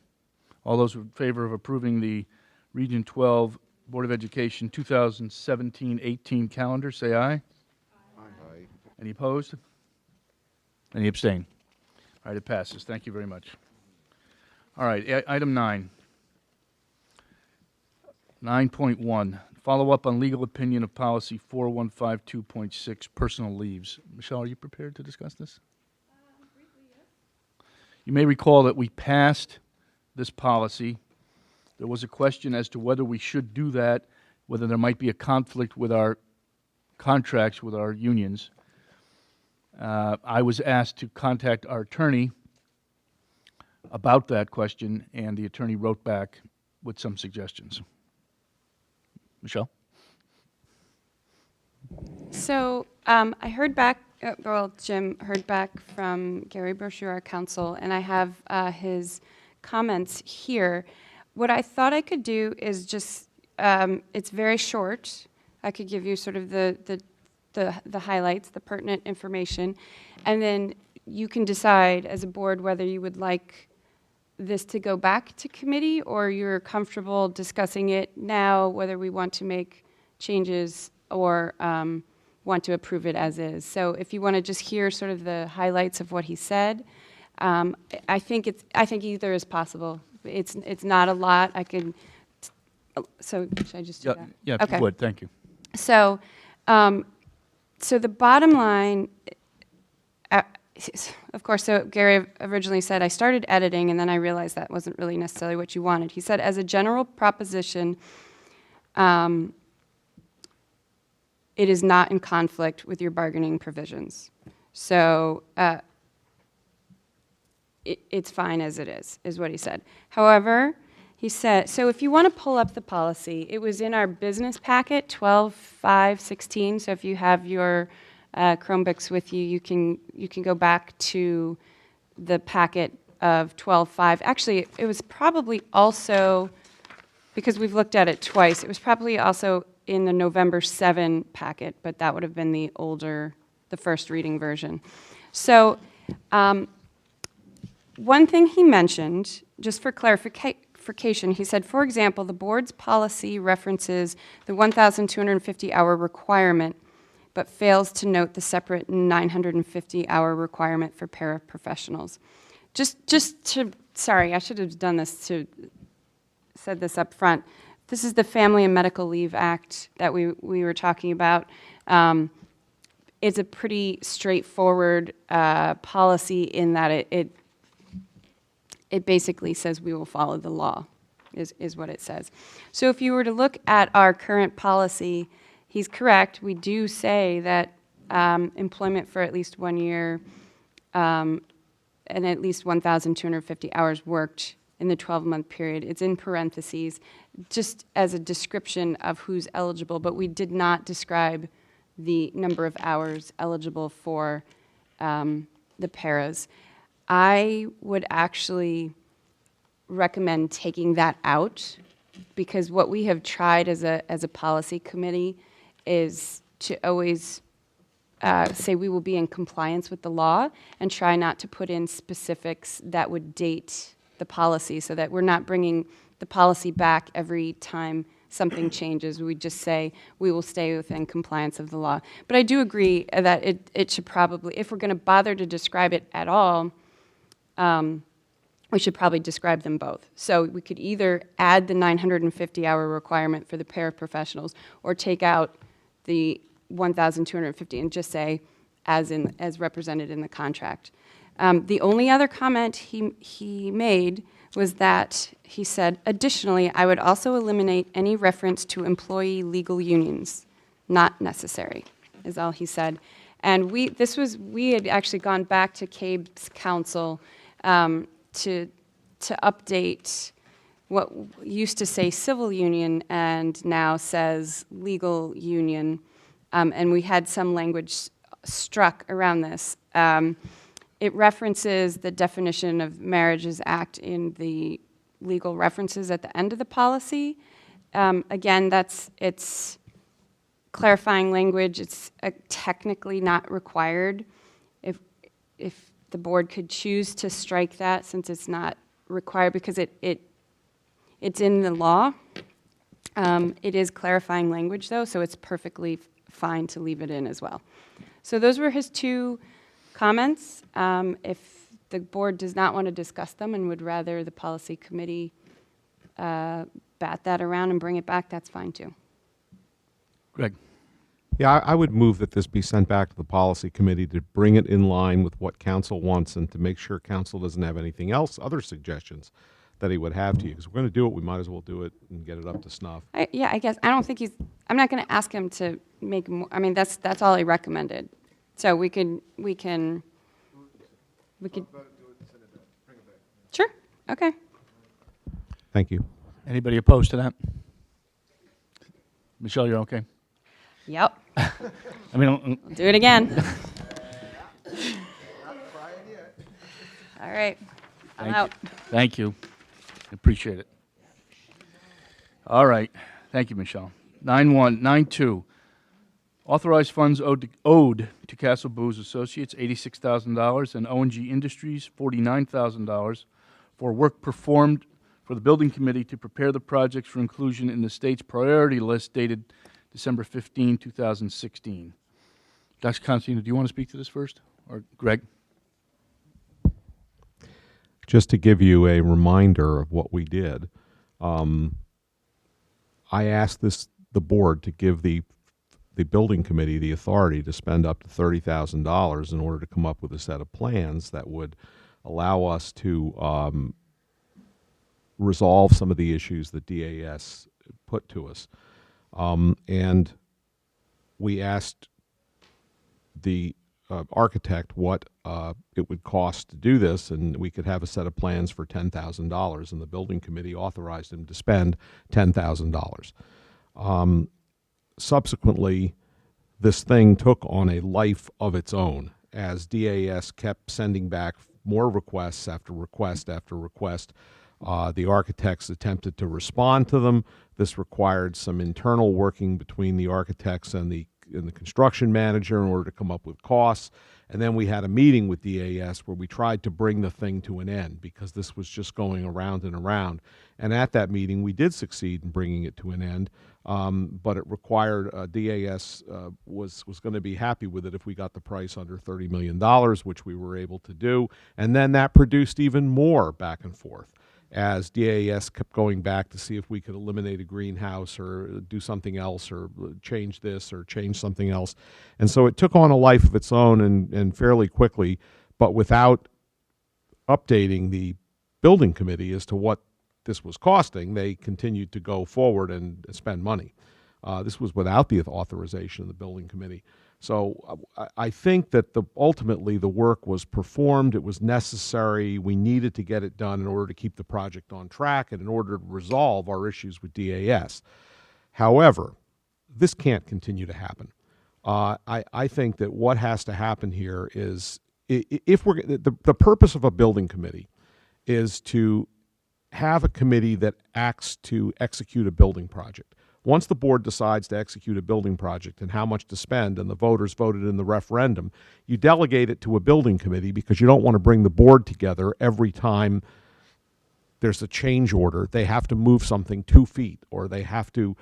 All those in favor of approving the Region 12 Board of Education 2017-18 calendar, say aye. Aye. Any opposed? Any abstain? All right, it passes. Thank you very much. All right, item 9. 9.1, follow up on legal opinion of policy 4152.6, personal leaves. Michelle, are you prepared to discuss this? You may recall that we passed this policy. There was a question as to whether we should do that, whether there might be a conflict with our contracts with our unions. I was asked to contact our attorney about that question, and the attorney wrote back with some suggestions. Michelle? So I heard back, Jim heard back from Gary Brochu, our counsel, and I have his comments here. What I thought I could do is just, it's very short. I could give you sort of the highlights, the pertinent information, and then you can decide as a board whether you would like this to go back to committee or you're comfortable discussing it now, whether we want to make changes or want to approve it as is. So if you want to just hear sort of the highlights of what he said, I think either is possible. It's not a lot. I could. So should I just do that? Yeah, if Okay. you would, thank you. So, so the bottom line, of course, so Gary originally said, I started editing and then I realized that wasn't really necessarily what you wanted. He said, as a general proposition, it is not in conflict with your bargaining provisions. So it's fine as it is what he said. However, he said, so if you want to pull up the policy, it was in our business packet, 12/5/16. So if you have your Chromebooks with you, you can go back to the packet of 12/5. Actually, it was probably also, because we've looked at it twice, it was probably also in the November 7 packet, but that would have been the older, the first reading version. So one thing he mentioned, just for clarification, he said, for example, the board's policy references the 1,250-hour requirement, but fails to note the separate 950-hour requirement for paraprofessionals. Sorry, I should have done this said this up front. This is the Family and Medical Leave Act that we were talking about. It's a pretty straightforward policy in that it basically says we will follow the law, is what it says. So if you were to look at our current policy, he's correct. We do say that employment for at least 1 year and at least 1,250 hours worked in the 12-month period. It's in parentheses, just as a description of who's eligible, but we did not describe the number of hours eligible for the paras. I would actually recommend taking that out, because what we have tried as a policy committee is to always say we will be in compliance with the law and try not to put in specifics that would date the policy, so that we're not bringing the policy back every time something changes. We just say we will stay within compliance of the law. But I do agree that it should probably, if we're going to bother to describe it at all, we should probably describe them both. So we could either add the 950-hour requirement for the paraprofessionals or take out the 1,250 and just say as represented in the contract. The only other comment he made was that he said, additionally, I would also eliminate any reference to employee legal unions. Not necessary, is all he said. And we had actually gone back to CABE's counsel to update what used to say civil union and now says legal union, and we had some language struck around this. It references the definition of Marriages Act in the legal references at the end of the policy. Again, it's clarifying language. It's technically not required. If the board could choose to strike that, since it's not required, because it's in the law. It is clarifying language, though, so it's perfectly fine to leave it in as well. So those were his two comments. If the board does not want to discuss them and would rather the policy committee bat that around and bring it back, that's fine too. Greg? Yeah, I would move that this be sent back to the policy committee to bring it in line with what council wants and to make sure council doesn't have anything else, other suggestions that he would have to you. Because we're going to do it, we might as well do it and get it up to snuff. Yeah, I guess, I don't think I'm not going to ask him to make more, I mean, that's all he recommended. So we could, sure, okay. Thank you. Anybody opposed to that? Michelle, you're okay? Yep, I mean, do it again. All right, I'm out. thank you. Appreciate it. All right. Thank you, Michelle. 9192, authorized funds owed to Castle Booze Associates, $86,000, and O&G Industries, $49,000, for work performed for the building committee to prepare the projects for inclusion in the state's priority list dated December 15, 2016. Dr. Constantino, do you want to speak to this first? Or Greg? Just to give you a reminder of what we did, I asked the board to give the building committee the authority to spend up to $30,000 in order to come up with a set of plans that would allow us to resolve some of the issues that DAS put to us. And we asked the architect what it would cost to do this, and we could have a set of plans for $10,000, and the building committee authorized him to spend $10,000. Subsequently, this thing took on a life of its own as DAS kept sending back more requests after request after request. The architects attempted to respond to them. This required some internal working between the architects and the construction manager in order to come up with costs. And then we had a meeting with DAS where we tried to bring the thing to an end because this was just going around and around. And at that meeting, we did succeed in bringing it to an end, but it required DAS was going to be happy with it if we got the price under $30 million, which we were able to do. And then that produced even more back and forth as DAS kept going back to see if we could eliminate a greenhouse or do something else or change this or change something else. And so it took on a life of its own and fairly quickly, but without updating the building committee as to what this was costing, they continued to go forward and spend money. This was without the authorization of the building committee. So I think that ultimately the work was performed. It was necessary. We needed to get it done in order to keep the project on track and in order to resolve our issues with DAS. However, this can't continue to happen. I think that what has to happen here is if we're the purpose of a building committee is to have a committee that acts to execute a building project. Once the board decides to execute a building project and how much to spend, and the voters voted in the referendum, you delegate it to a building committee because you don't want to bring the board together every time there's a change order. They have to move something 2 feet, or they have to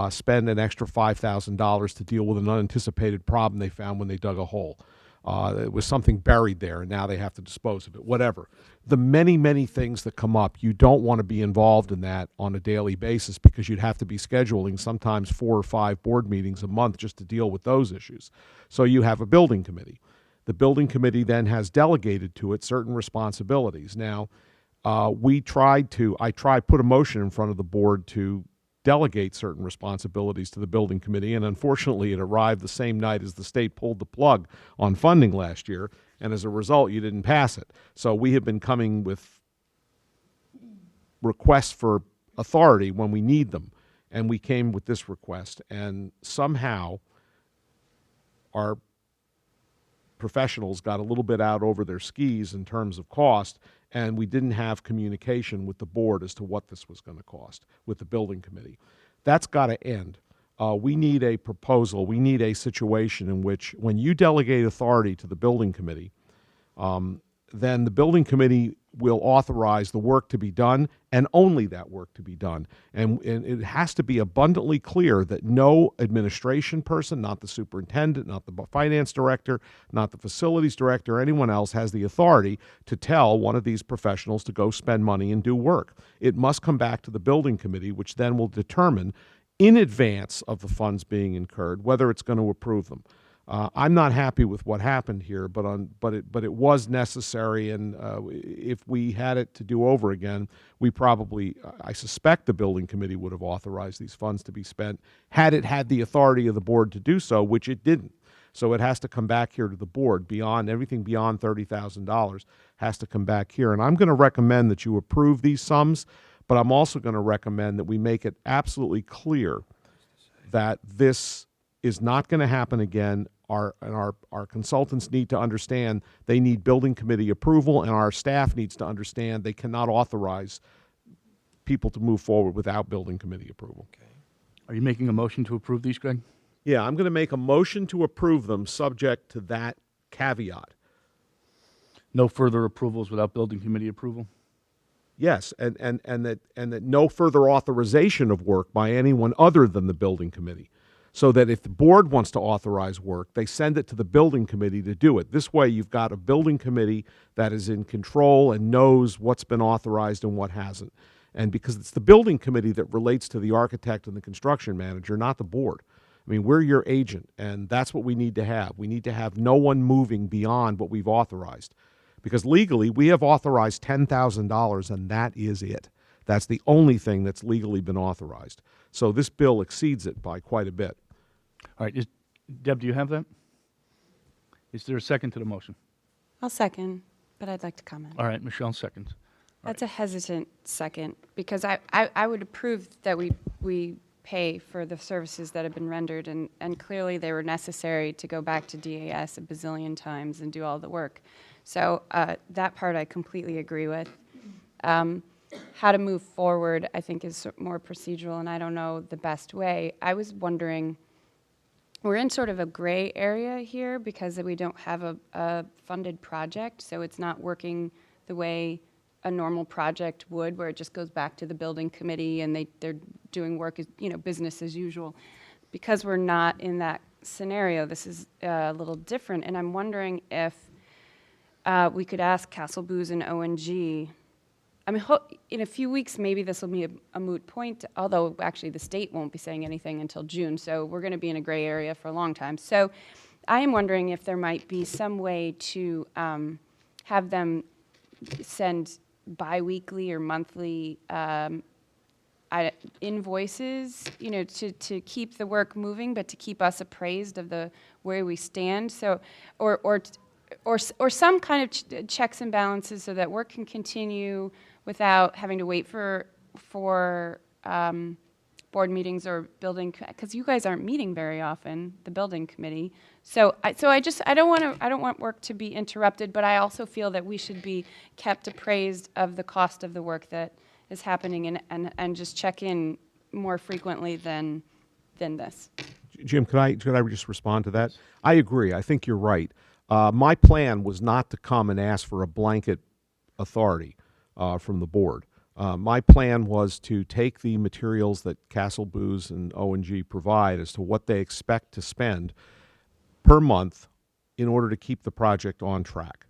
spend an extra $5,000 to deal with an unanticipated problem they found when they dug a hole. It was something buried there, and now they have to dispose of it, whatever. The many, many things that come up, you don't want to be involved in that on a daily basis because you'd have to be scheduling sometimes 4 or 5 board meetings a month just to deal with those issues. So you have a building committee. The building committee then has delegated to it certain responsibilities. Now, I put a motion in front of the board to delegate certain responsibilities to the building committee, and unfortunately it arrived the same night as the state pulled the plug on funding last year, and as a result you didn't pass it. So we have been coming with requests for authority when we need them, and we came with this request, and somehow our professionals got a little bit out over their skis in terms of cost, and we didn't have communication with the board as to what this was going to cost with the building committee. That's got to end. We need a proposal. We need a situation in which when you delegate authority to the building committee, then the building committee will authorize the work to be done and only that work to be done. And it has to be abundantly clear that no administration person, not the superintendent, not the finance director, not the facilities director, or anyone else has the authority to tell one of these professionals to go spend money and do work. It must come back to the building committee, which then will determine in advance of the funds being incurred whether it's going to approve them. I'm not happy with what happened here, but it was necessary, and if we had it to do over again, we probably, I suspect the building committee would have authorized these funds to be spent had it had the authority of the board to do so, which it didn't. So it has to come back here to the board. Beyond everything beyond $30,000 has to come back here, and I'm going to recommend that you approve these sums, but I'm also going to recommend that we make it absolutely clear that this is not going to happen again. Our consultants need to understand they need building committee approval, and our staff needs to understand they cannot authorize people to move forward without building committee approval. Are you making a motion to approve these, Greg? Yeah, I'm going to make a motion to approve them subject to that caveat. No further approvals without building committee approval? Yes, and that no further authorization of work by anyone other than the building committee. So that if the board wants to authorize work, they send it to the building committee to do it. This way, you've got a building committee that is in control and knows what's been authorized and what hasn't. And because it's the building committee that relates to the architect and the construction manager, not the board. I mean, we're your agent, and that's what we need to have. We need to have no one moving beyond what we've authorized. Because legally, we have authorized $10,000, and that is it. That's the only thing that's legally been authorized. So this bill exceeds it by quite a bit. All right, Deb, do you have that? Is there a second to the motion? I'll second, but I'd like to comment. All right, Michelle seconds. That's a hesitant second, because I would approve that we pay for the services that have been rendered, and clearly they were necessary to go back to DAS a bazillion times and do all the work. So that part I completely agree with. How to move forward, I think, is more procedural, and I don't know the best way. I was wondering, we're in sort of a gray area here because we don't have a funded project, so it's not working the way a normal project would, where it just goes back to the building committee and they're doing work as, business as usual. Because we're not in that scenario, this is a little different, and I'm wondering if we could ask Castle Booze and ONG. I mean, in a few weeks, maybe this will be a moot point, although actually the state won't be saying anything until June, so we're going to be in a gray area for a long time. So I am wondering if there might be some way to have them send biweekly or monthly invoices, to keep the work moving, but to keep us appraised of where we stand. So, or some kind of checks and balances so that work can continue without having to wait for board meetings or building, because you guys aren't meeting very often, the building committee. So I don't want work to be interrupted, but I also feel that we should be kept appraised of the cost of the work that is happening and just check in more frequently than this. Jim, could I just respond to that? I agree. I think you're right. My plan was not to come and ask for a blanket authority from the board. My plan was to take the materials that Castle Booze and ONG provide as to what they expect to spend per month in order to keep the project on track,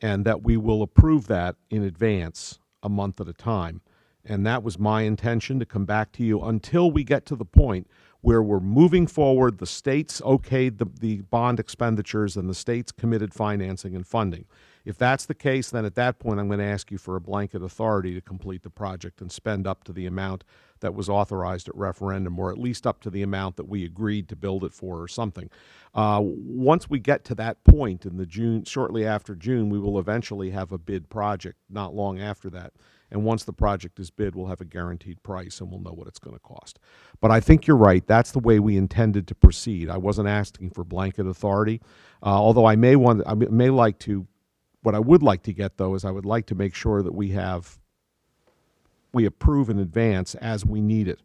and that we will approve that in advance a month at a time. And that was my intention, to come back to you until we get to the point where we're moving forward, the state's okayed the bond expenditures, and the state's committed financing and funding. If that's the case, then at that point I'm going to ask you for a blanket authority to complete the project and spend up to the amount that was authorized at referendum, or at least up to the amount that we agreed to build it for, or something. Once we get to that point in shortly after June, we will eventually have a bid project, not long after that. And once the project is bid, we'll have a guaranteed price and we'll know what it's going to cost. But I think you're right. That's the way we intended to proceed. I wasn't asking for blanket authority, although what I would like to get, though, is I would like to make sure that we approve in advance as we need it,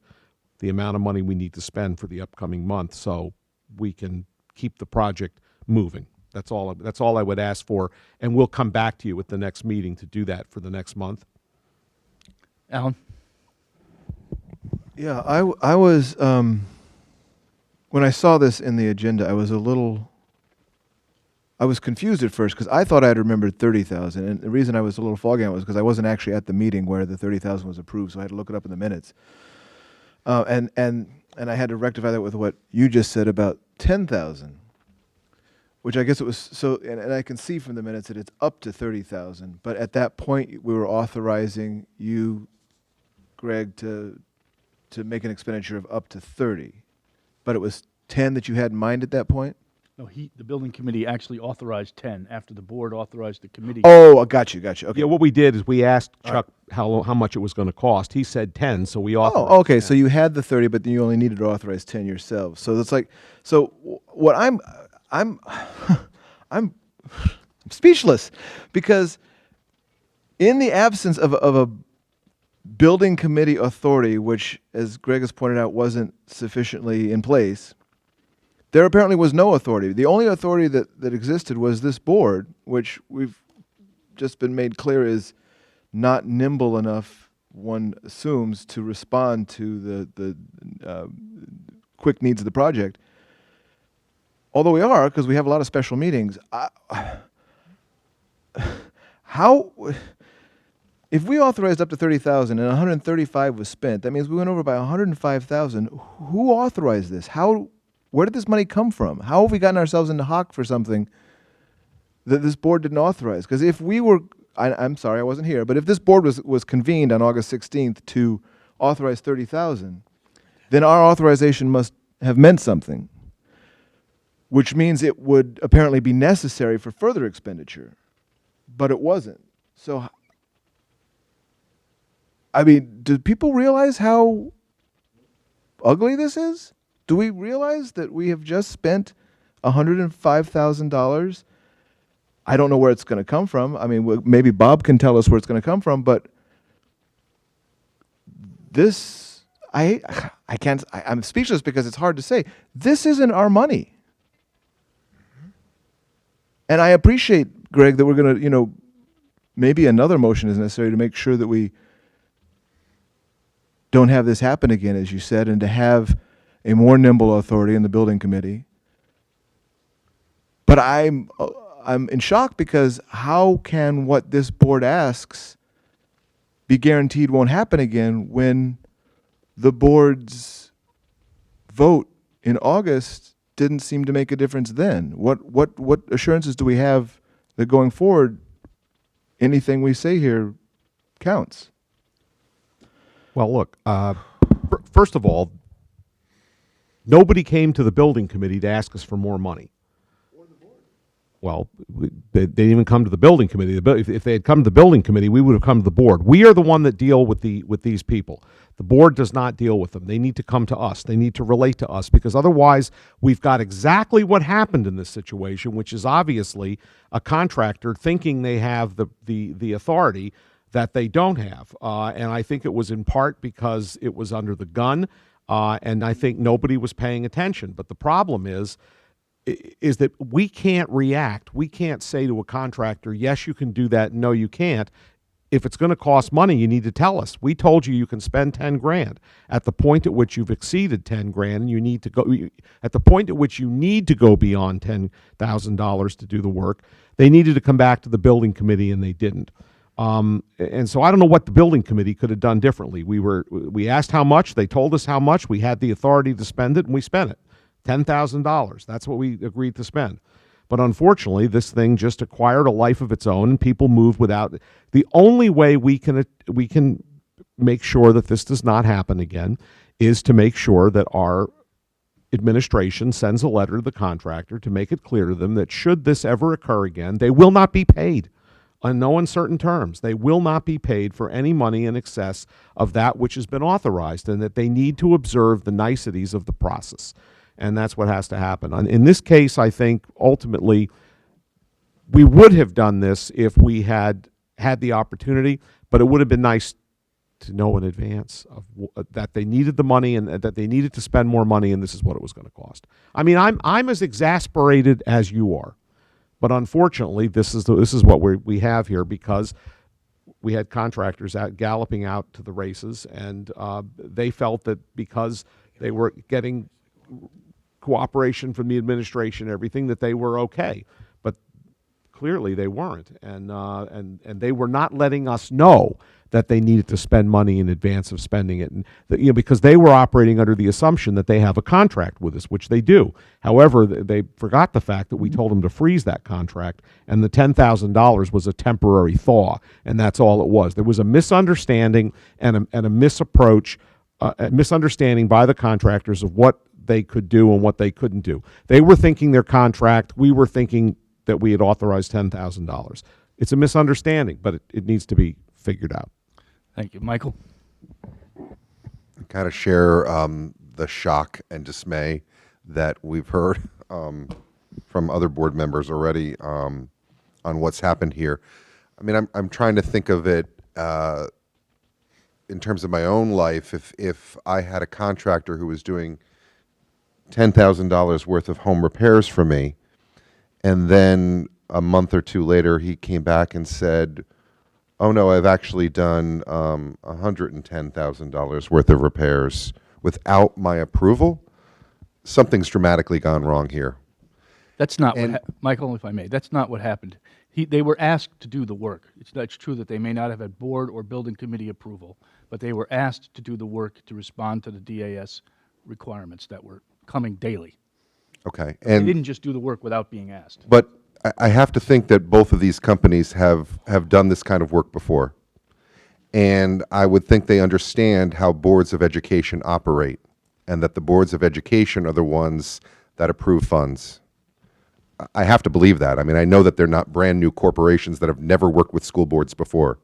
the amount of money we need to spend for the upcoming month, so we can keep the project moving. That's all I would ask for, and we'll come back to you at the next meeting to do that for the next month. Alan? Yeah, I was, when I saw this in the agenda, I was confused at first because I thought I had remembered 30,000. And the reason I was a little foggy on it was because I wasn't actually at the meeting where the 30,000 was approved, so I had to look it up in the minutes. And I had to rectify that with what you just said about 10,000, which I guess it was, so, and I can see from the minutes that it's up to 30,000. But at that point, we were authorizing you, Greg, to make an expenditure of up to 30. But it was 10 that you had in mind at that point? No, the building committee actually authorized 10 after the board authorized the committee. Oh, I got you. Okay. Yeah, what we did is we asked Chuck how much it was going to cost. He said 10, so we authorized. Oh, okay. 10. So you had the 30, but then you only needed to authorize 10 yourselves. So it's like, so what I'm I'm speechless because in the absence of a building committee authority, which, as Greg has pointed out, wasn't sufficiently in place, there apparently was no authority. The only authority that existed was this board, which we've just been made clear is not nimble enough, one assumes, to respond to the quick needs of the project. Although we are, because we have a lot of special meetings. If we authorized up to 30,000 and 135 was spent, that means we went over by 105,000. Who authorized this? Where did this money come from? How have we gotten ourselves into hock for something that this board didn't authorize? Because if we were, I'm sorry, I wasn't here, but if this board was convened on August 16th to authorize 30,000, then our authorization must have meant something, which means it would apparently be necessary for further expenditure, but it wasn't. So, I mean, do people realize how ugly this is? Do we realize that we have just spent $105,000? I don't know where it's going to come from. I mean, maybe Bob can tell us where it's going to come from, but this, I'm speechless because it's hard to say. This isn't our money. And I appreciate, Greg, that we're going to, maybe another motion is necessary to make sure that we don't have this happen again, as you said, and to have a more nimble authority in the building committee. But I'm in shock because how can what this board asks be guaranteed won't happen again when the board's vote in August didn't seem to make a difference then? What assurances do we have that going forward, anything we say here counts? Well, look, first of all, nobody came to the building committee to ask us for more money. Well, they didn't even come to the building committee. If they had come to the building committee, we would have come to the board. We are the one that deal with these people. The board does not deal with them. They need to come to us. They need to relate to us because otherwise we've got exactly what happened in this situation, which is obviously a contractor thinking they have the authority that they don't have. And I think it was in part because it was under the gun, and I think nobody was paying attention. But the problem is that we can't react. We can't say to a contractor, yes, you can do that, no, you can't. If it's going to cost money, you need to tell us. We told you can spend 10 grand. At the point at which you've exceeded 10 grand, you need to go, at the point at which you need to go beyond $10,000 to do the work, they needed to come back to the building committee and they didn't. And so I don't know what the building committee could have done differently. We asked how much, they told us how much, we had the authority to spend it, and we spent it. $10,000. That's what we agreed to spend. But unfortunately, this thing just acquired a life of its own, and people moved without. The only way we can make sure that this does not happen again is to make sure that our administration sends a letter to the contractor to make it clear to them that should this ever occur again, they will not be paid. On no uncertain terms, they will not be paid for any money in excess of that which has been authorized, and that they need to observe the niceties of the process. And that's what has to happen. In this case, I think ultimately we would have done this if we had had the opportunity, but it would have been nice to know in advance of that they needed the money and that they needed to spend more money, and this is what it was going to cost. I mean, I'm as exasperated as you are But unfortunately, this is what we have here, because we had contractors out galloping out to the races, and they felt that because they were getting cooperation from the administration and everything, that they were okay. But clearly they weren't, and they were not letting us know that they needed to spend money in advance of spending it, and because they were operating under the assumption that they have a contract with us, which they do. However, they forgot the fact that we told them to freeze that contract, and the $10,000 was a temporary thaw, and that's all it was. There was a misunderstanding and a misapproach, a misunderstanding by the contractors of what they could do and what they couldn't do. They were thinking their contract. We were thinking that we had authorized $10,000. It's a misunderstanding, but it needs to be figured out. Thank you. Michael? Kind of share the shock and dismay that we've heard from other board members already on what's happened here. I mean, I'm trying to think of it in terms of my own life. If I had a contractor who was doing $10,000 worth of home repairs for me, and then a month or two later he came back and said, oh no, I've actually done $110,000 worth of repairs without my approval, something's dramatically gone wrong here. That's not what, Michael, if I may, that's not what happened. They were asked to do the work. It's true that they may not have had board or building committee approval, but they were asked to do the work to respond to the DAS requirements that were coming daily. Okay. They And didn't just do the work without being asked. but I have to think that both of these companies have done this kind of work before. And I would think they understand how boards of education operate, and that the boards of education are the ones that approve funds. I have to believe that. I mean, I know that they're not brand new corporations that have never worked with school boards before.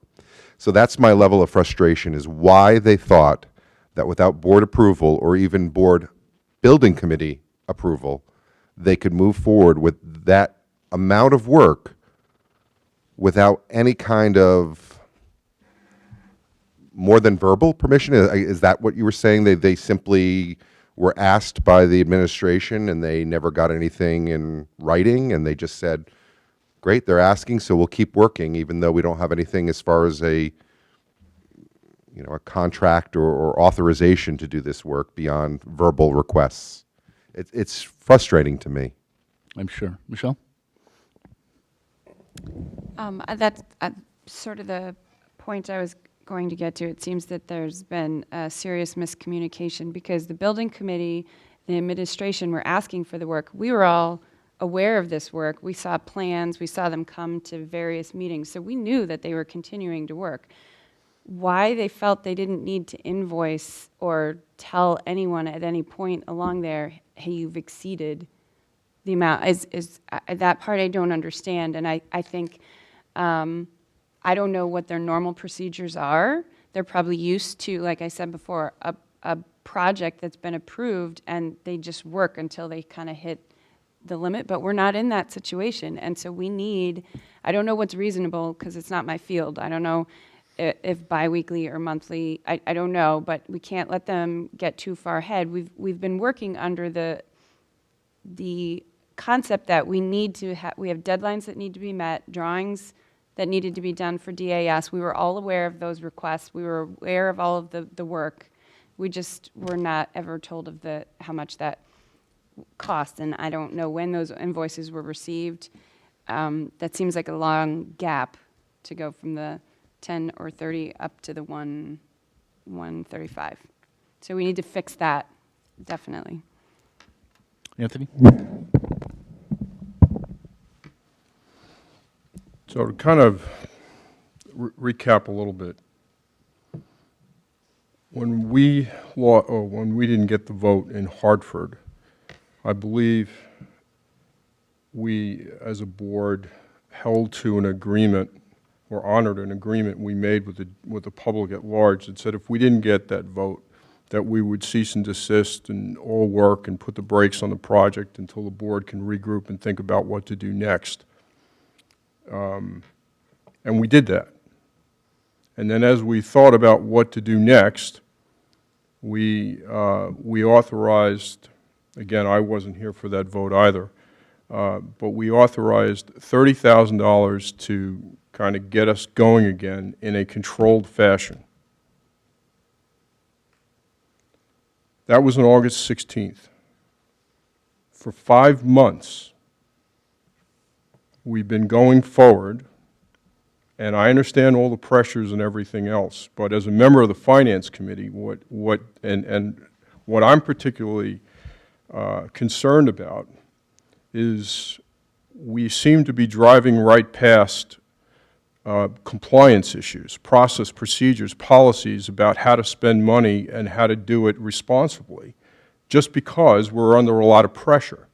So that's my level of frustration, is why they thought that without board approval or even board building committee approval, they could move forward with that amount of work without any kind of more than verbal permission. Is that what you were saying? They simply were asked by the administration and they never got anything in writing, and they just said, great, they're asking, so we'll keep working, even though we don't have anything as far as a contract or authorization to do this work beyond verbal requests. It's frustrating to me. I'm sure. Michelle? That's sort of the point I was going to get to. It seems that there's been a serious miscommunication, because the building committee, the administration were asking for the work. We were all aware of this work. We saw plans. We saw them come to various meetings. So we knew that they were continuing to work. Why they felt they didn't need to invoice or tell anyone at any point along there, hey, you've exceeded the amount, is that part I don't understand. And I think, I don't know what their normal procedures are. They're probably used to, like I said before, a project that's been approved, and they just work until they kind of hit the limit, but we're not in that situation. And so we need, I don't know what's reasonable, because it's not my field. I don't know if biweekly or monthly, I don't know, but we can't let them get too far ahead. We've been working under the concept that we need to we have deadlines that need to be met, drawings that needed to be done for DAS. We were all aware of those requests. We were aware of all of the work. We just were not ever told of how much that cost, and I don't know when those invoices were received. That seems like a long gap to go from the 10 or 30 up to the 135. So we need to fix that, definitely. Anthony? So to kind of recap a little bit, when we didn't get the vote in Hartford, I believe we, as a board, held to an agreement or honored an agreement we made with the public at large that said if we didn't get that vote, that we would cease and desist and all work and put the brakes on the project until the board can regroup and think about what to do next. And we did that. And then as we thought about what to do next, we authorized, again, I wasn't here for that vote either, but we authorized $30,000 to kind of get us going again in a controlled fashion. That was on August 16th. For 5 months, we've been going forward, and I understand all the pressures and everything else, but as a member of the Finance Committee, what I'm particularly concerned about is we seem to be driving right past compliance issues, process, procedures, policies about how to spend money and how to do it responsibly, just because we're under a lot of pressure.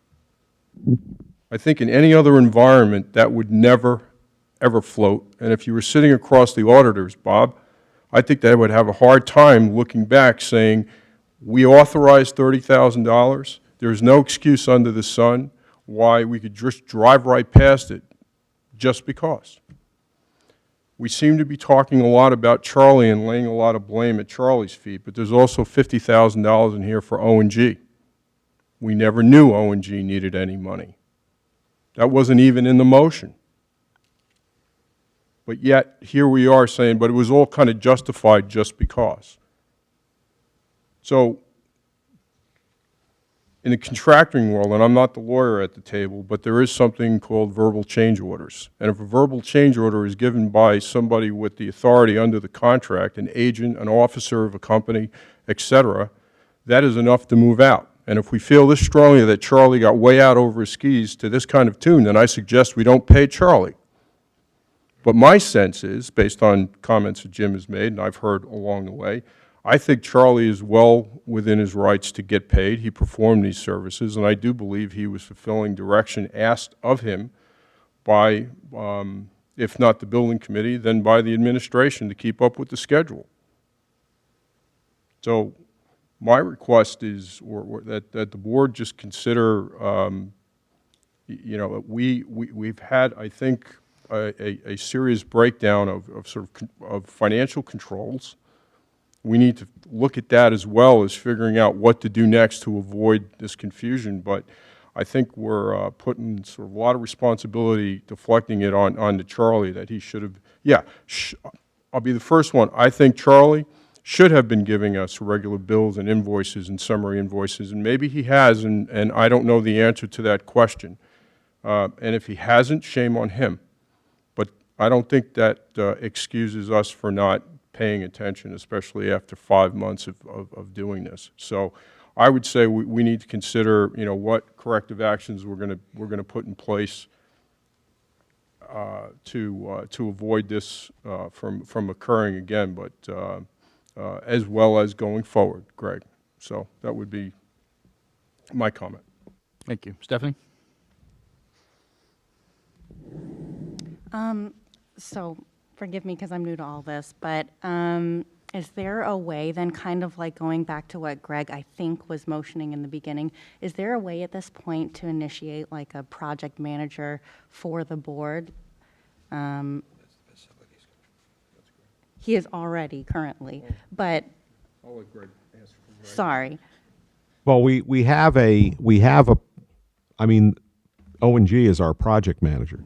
I think in any other environment, that would never, ever float. And if you were sitting across the auditors, Bob, I think they would have a hard time looking back saying, we authorized $30,000. There's no excuse under the sun why we could just drive right past it just because. We seem to be talking a lot about Charlie and laying a lot of blame at Charlie's feet, but there's also $50,000 in here for O&G. We never knew O&G needed any money. That wasn't even in the motion. But yet, here we are saying, but it was all kind of justified just because. So, in the contracting world, and I'm not the lawyer at the table, but there is something called verbal change orders. And if a verbal change order is given by somebody with the authority under the contract, an agent, an officer of a company, etc., that is enough to move out. And if we feel this strongly that Charlie got way out over his skis to this kind of tune, then I suggest we don't pay Charlie. But my sense is, based on comments that Jim has made and I've heard along the way, I think Charlie is well within his rights to get paid. He performed these services, and I do believe he was fulfilling direction asked of him by, if not the building committee, then by the administration to keep up with the schedule. So my request is that the board just consider, you know, we've had, I think, a serious breakdown of financial controls. We need to look at that as well as figuring out what to do next to avoid this confusion. But I think we're putting sort of a lot of responsibility, deflecting it on to Charlie, that he should have, yeah, I'll be the first one. I think Charlie should have been giving us regular bills and invoices and summary invoices, and maybe he has, and I don't know the answer to that question. And if he hasn't, shame on him. But I don't think that excuses us for not paying attention, especially after 5 months of doing this. So I would say we need to consider, you know, what corrective actions we're going to put in place to avoid this from occurring again, but as well as going forward, Greg. So that would be my comment. Thank you. Stephanie? So forgive me because I'm new to all this, but is there a way then, kind of like going back to what Greg, I think, was motioning in the beginning, is there a way at this point to initiate like a project manager for the board? He is already currently, but, I'll let Greg answer. sorry. Well, we have a, I mean, O&G is our project manager.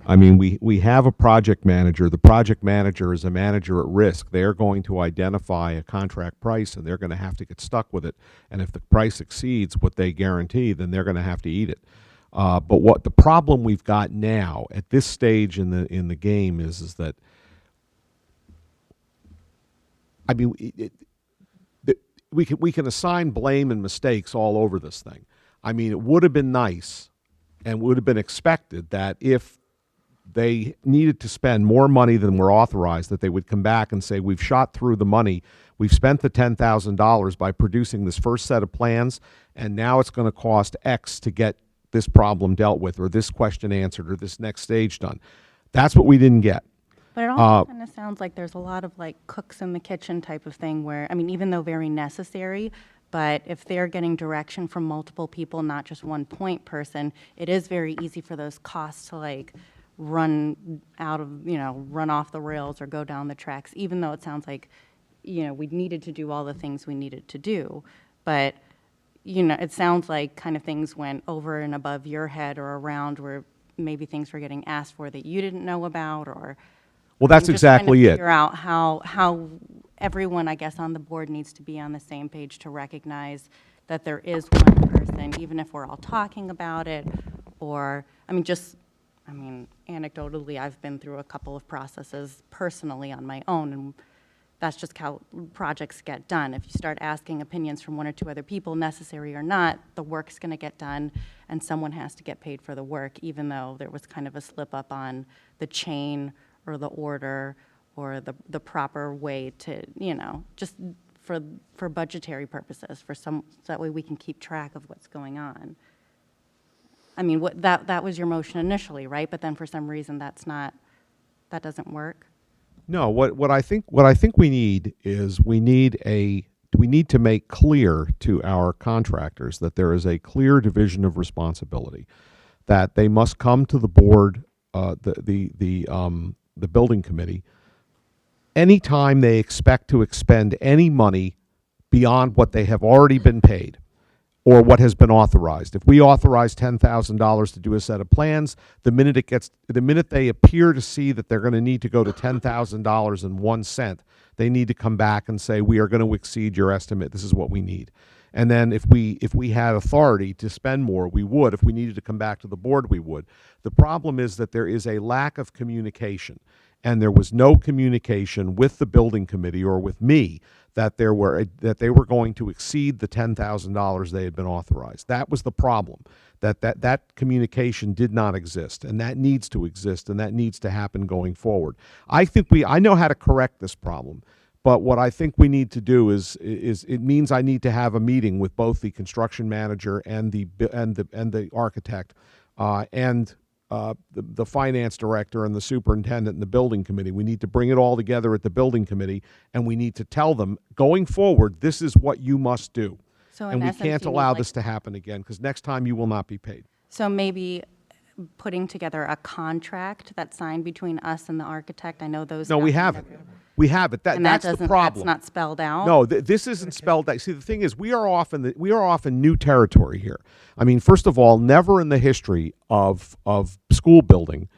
I mean, we have a project manager. The project manager is a manager at risk. They're going to identify a contract price, and they're going to have to get stuck with it. And if the price exceeds what they guarantee, then they're going to have to eat it. But what the problem we've got now at this stage in the game is that, I mean, we can assign blame and mistakes all over this thing. I mean, it would have been nice and would have been expected that if they needed to spend more money than were authorized, that they would come back and say, we've shot through the money, we've spent the $10,000 by producing this first set of plans, and now it's going to cost X to get this problem dealt with, or this question answered, or this next stage done. That's what we didn't get. But it also kind of sounds like there's a lot of like cooks in the kitchen type of thing where, I mean, even though very necessary, but if they're getting direction from multiple people, not just one point person, it is very easy for those costs to like run out of, you know, run off the rails or go down the tracks, even though it sounds like, you know, we needed to do all the things we needed to do. But, you know, it sounds like kind of things went over and above your head or around where maybe things were getting asked for that you didn't know about, or. Well, that's I'm just trying to exactly it. Figure out how everyone, I guess, on the board needs to be on the same page to recognize that there is one person, even if we're all talking about it, or, I mean, anecdotally, I've been through a couple of processes personally on my own, and that's just how projects get done. If you start asking opinions from one or two other people, necessary or not, the work's going to get done, and someone has to get paid for the work, even though there was kind of a slip up on the chain or the order or the proper way to, you know, just for budgetary purposes, so that way we can keep track of what's going on. I mean, that was your motion initially, right? But then for some reason that doesn't work? No, what I think we need is we need to make clear to our contractors that there is a clear division of responsibility, that they must come to the board, the building committee, anytime they expect to expend any money beyond what they have already been paid or what has been authorized. If we authorize $10,000 to do a set of plans, the minute they appear to see that they're going to need to go to $10,000.01, they need to come back and say, we are going to exceed your estimate. This is what we need. And then if we had authority to spend more, we would. If we needed to come back to the board, we would. The problem is that there is a lack of communication, and there was no communication with the building committee or with me that they were going to exceed the $10,000 they had been authorized. That was the problem. That communication did not exist, and that needs to exist, and that needs to happen going forward. I know how to correct this problem. But what I think we need to do is it means I need to have a meeting with both the construction manager and the architect, and the finance director and the superintendent and the building committee. We need to bring it all together at the building committee, and we need to tell them, going forward, this is what you must do. So in And we essence, can't you need, allow like- this to happen again, because next time you will not be paid. So maybe putting together a contract that's signed between us and the architect. I know those. No, we documents haven't. We have it. And That's the problem. That's not spelled out? No, this isn't spelled out. See, the thing is, we are off in new territory here. I mean, first of all, never in the history of school building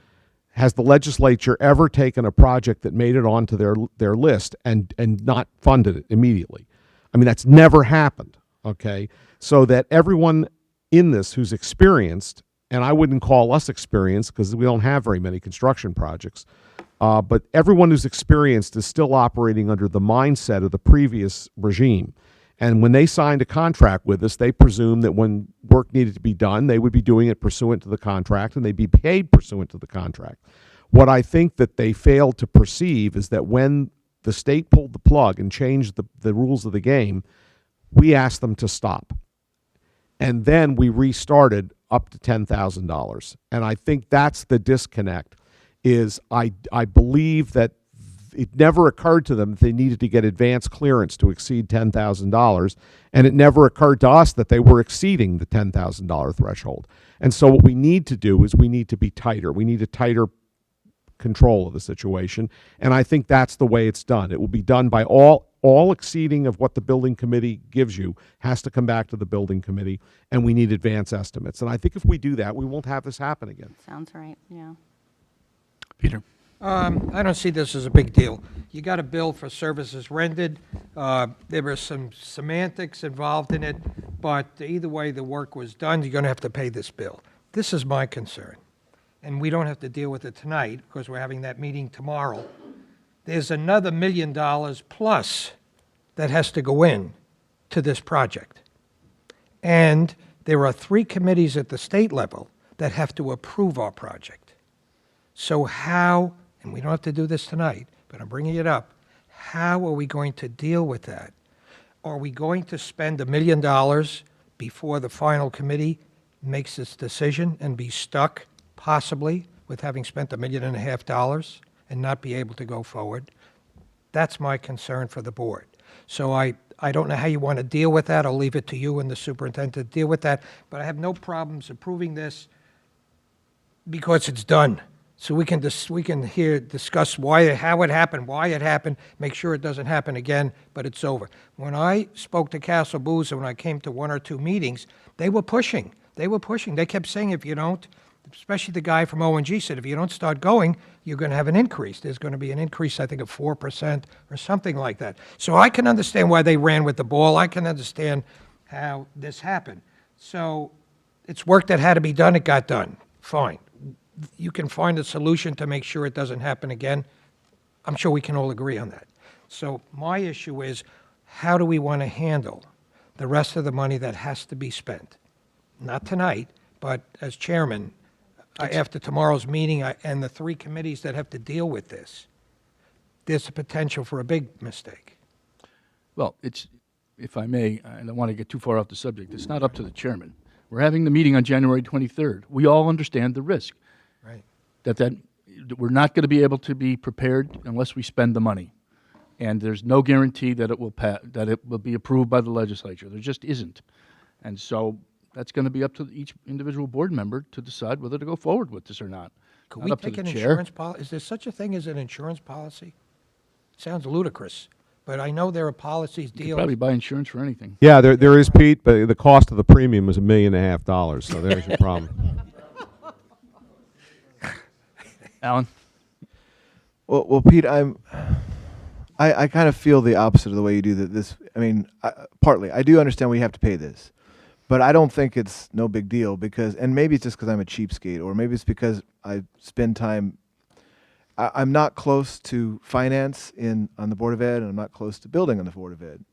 has the legislature ever taken a project that made it onto their list and not funded it immediately. I mean, that's never happened, okay? So that everyone in this who's experienced, and I wouldn't call us experienced because we don't have very many construction projects, but everyone who's experienced is still operating under the mindset of the previous regime. And when they signed a contract with us, they presumed that when work needed to be done, they would be doing it pursuant to the contract, and they'd be paid pursuant to the contract. What I think that they failed to perceive is that when the state pulled the plug and changed the rules of the game, we asked them to stop. And then we restarted up to $10,000. And I think that's the disconnect. Is I believe that it never occurred to them that they needed to get advance clearance to exceed $10,000, and it never occurred to us that they were exceeding the $10,000 threshold. And so what we need to do is we need to be tighter. We need a tighter control of the situation, and I think that's the way it's done. It will be done by all exceeding of what the building committee gives you has to come back to the building committee, and we need advance estimates. And I think if we do that, we won't have this happen again. Sounds right, yeah. Peter? I don't see this as a big deal. You got a bill for services rendered. There were some semantics involved in it, but either way the work was done, you're going to have to pay this bill. This is my concern. And we don't have to deal with it tonight because we're having that meeting tomorrow. There's another $1 million plus that has to go in to this project. And there are 3 committees at the state level that have to approve our project. So how, and we don't have to do this tonight, but I'm bringing it up, how are we going to deal with that? Are we going to spend $1 million before the final committee makes its decision and be stuck, possibly, with having spent $1.5 million and not be able to go forward? That's my concern for the board. So I don't know how you want to deal with that. I'll leave it to you and the superintendent to deal with that. But I have no problems approving this because it's done. So we can discuss how it happened, why it happened, make sure it doesn't happen again, but it's over. When I spoke to Castle Boozer, when I came to 1 or 2 meetings, they were pushing. They kept saying, if you don't, especially the guy from O&G said, if you don't start going, you're going to have an increase. There's going to be an increase, I think, of 4% or something like that. So I can understand why they ran with the ball. I can understand how this happened. So it's work that had to be done. It got done. Fine. You can find a solution to make sure it doesn't happen again. I'm sure we can all agree on that. So my issue is, how do we want to handle the rest of the money that has to be spent? Not tonight, but as chairman, after tomorrow's meeting and the 3 committees that have to deal with this, there's a potential for a big mistake. Well, it's, if I may, I don't want to get too far off the subject, it's not up to the chairman. We're having the meeting on January 23rd. We all understand the risk. Right. That we're not going to be able to be prepared unless we spend the money. And there's no guarantee that it will be approved by the legislature. There just isn't. And so that's going to be up to each individual board member to decide whether to go forward with this or not. Could Not we up to take the an chair. insurance policy? Is there such a thing as an insurance policy? Sounds ludicrous, but I know there are policies, You could deals. probably buy insurance for anything. Yeah, there is, Pete, but the cost of the premium is $1.5 million, so there's your problem. Alan? Well, Pete, I kind of feel the opposite of the way you do this. I mean, partly, I do understand we have to pay this, but I don't think it's no big deal because, and maybe it's just because I'm a cheapskate, or maybe it's because I spend time. I'm not close to finance on the Board of Ed, and I'm not close to building on the Board of Ed,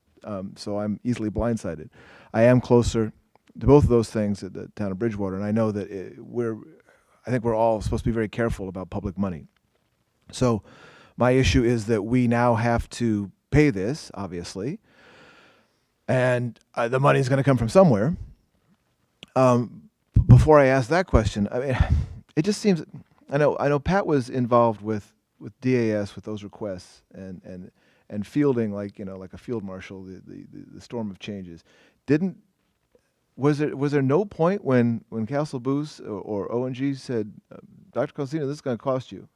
so I'm easily blindsided. I am closer to both of those things at the town of Bridgewater, and I know that I think we're all supposed to be very careful about public money. So my issue is that we now have to pay this, obviously, and the money is going to come from somewhere. Before I ask that question, I mean, it just seems, I know Pat was involved with DAS with those requests and fielding, like a field marshal, the storm of changes. Was there no point when Castle Booze or O&G said, Dr. Costantino, this is going to cost you?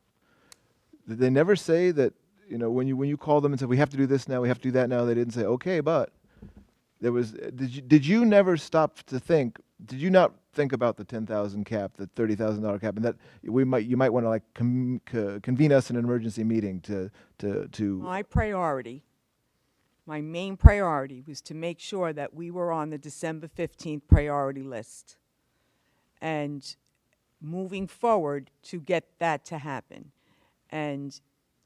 Did they never say that, when you called them and said, we have to do this now, we have to do that now, they didn't say, okay, but there was, did you never stop to think, did you not think about the 10,000 cap, the $30,000 cap, and that you might want to convene us in an emergency meeting to My main priority was to make sure that we were on the December 15th priority list and moving forward to get that to happen. And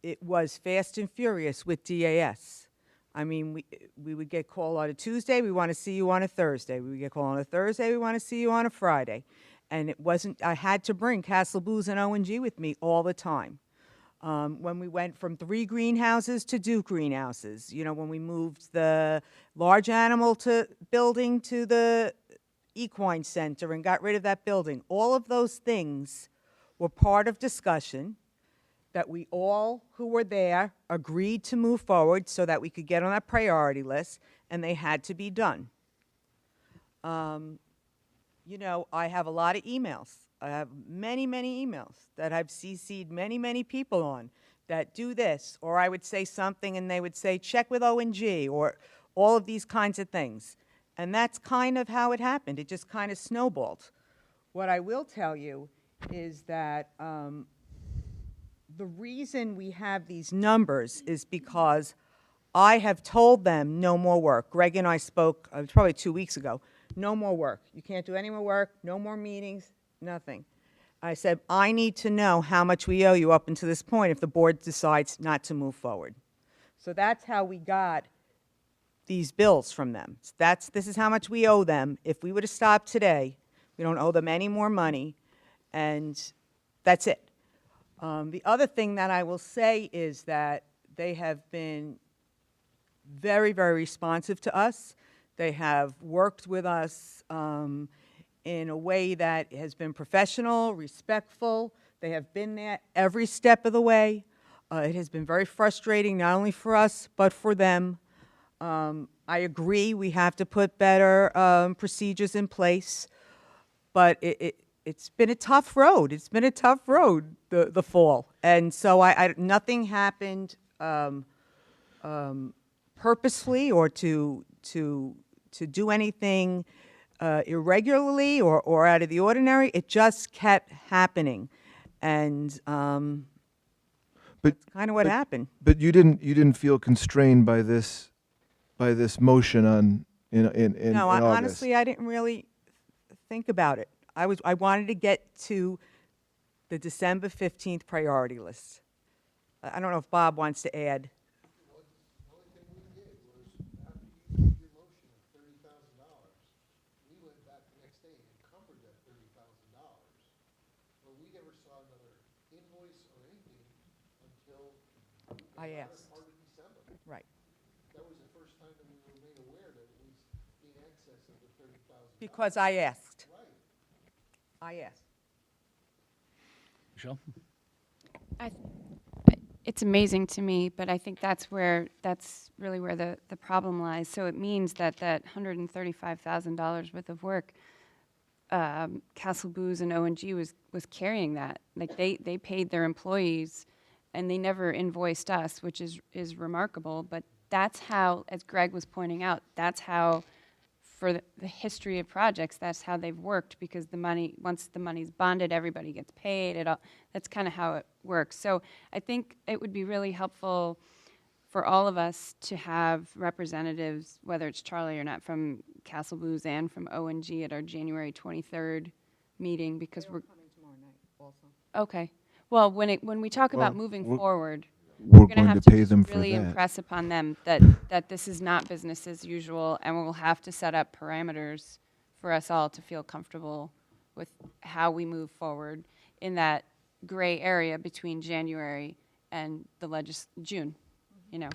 it was fast and furious with DAS. I mean, we would get called on a Tuesday, we want to see you on a Thursday. We would get called on a Thursday, we want to see you on a Friday. And it wasn't, I had to bring Castle Booze and O&G with me all the time. When we went from 3 greenhouses to 2 greenhouses, when we moved the large animal building to the equine center and got rid of that building, all of those things were part of discussion that we all who were there agreed to move forward so that we could get on that priority list, and they had to be done. I have a lot of emails. I have many, many emails that I've CC'd many, many people on that do this, or I would say something and they would say, check with O&G, or all of these kinds of things. And that's kind of how it happened. It just kind of snowballed. What I will tell you is that the reason we have these numbers is because I have told them no more work. Greg and I spoke probably 2 weeks ago. No more work. You can't do any more work, no more meetings, nothing. I said, I need to know how much we owe you up until this point if the board decides not to move forward. So that's how we got these bills from them. This is how much we owe them. If we were to stop today, we don't owe them any more money, and that's it. The other thing that I will say is that they have been very, very responsive to us. They have worked with us in a way that has been professional, respectful. They have been there every step of the way. It has been very frustrating, not only for us, but for them. I agree we have to put better procedures in place, but it it's been a tough road. It's been a tough road, the fall. And so nothing happened purposefully or to do anything irregularly or out of the ordinary. It just kept happening. And But that's kind of what happened. But you didn't feel constrained by this motion in No, August. honestly, I didn't really think about it. I wanted to get to the December 15th priority list. I don't know if Bob wants to add. I asked. Right. That was the first time that we were made aware that it was in excess of the $30,000. Because I asked. Right. I asked. Michelle? It's amazing to me, but I think that's really where the problem lies. So it means that $135,000 worth of work, Castle Booze and O&G was carrying that. Like they paid their employees, and they never invoiced us, which is remarkable. But that's how, as Greg was pointing out, that's how, for the history of projects, that's how they've worked, because once the money's bonded, everybody gets paid. That's kind of how it works. So I think it would be really helpful for all of us to have representatives, whether it's Charlie or not, from Castle Booze and from O&G at our January 23rd meeting, because we're coming tomorrow night also. okay. Well, when we talk about Well, moving we're- forward, We're we're going to going have to to pay just them for really that. impress upon them that this is not business as usual, and we'll have to set up parameters for us all to feel comfortable with how we move forward in that gray area between January and June, you know.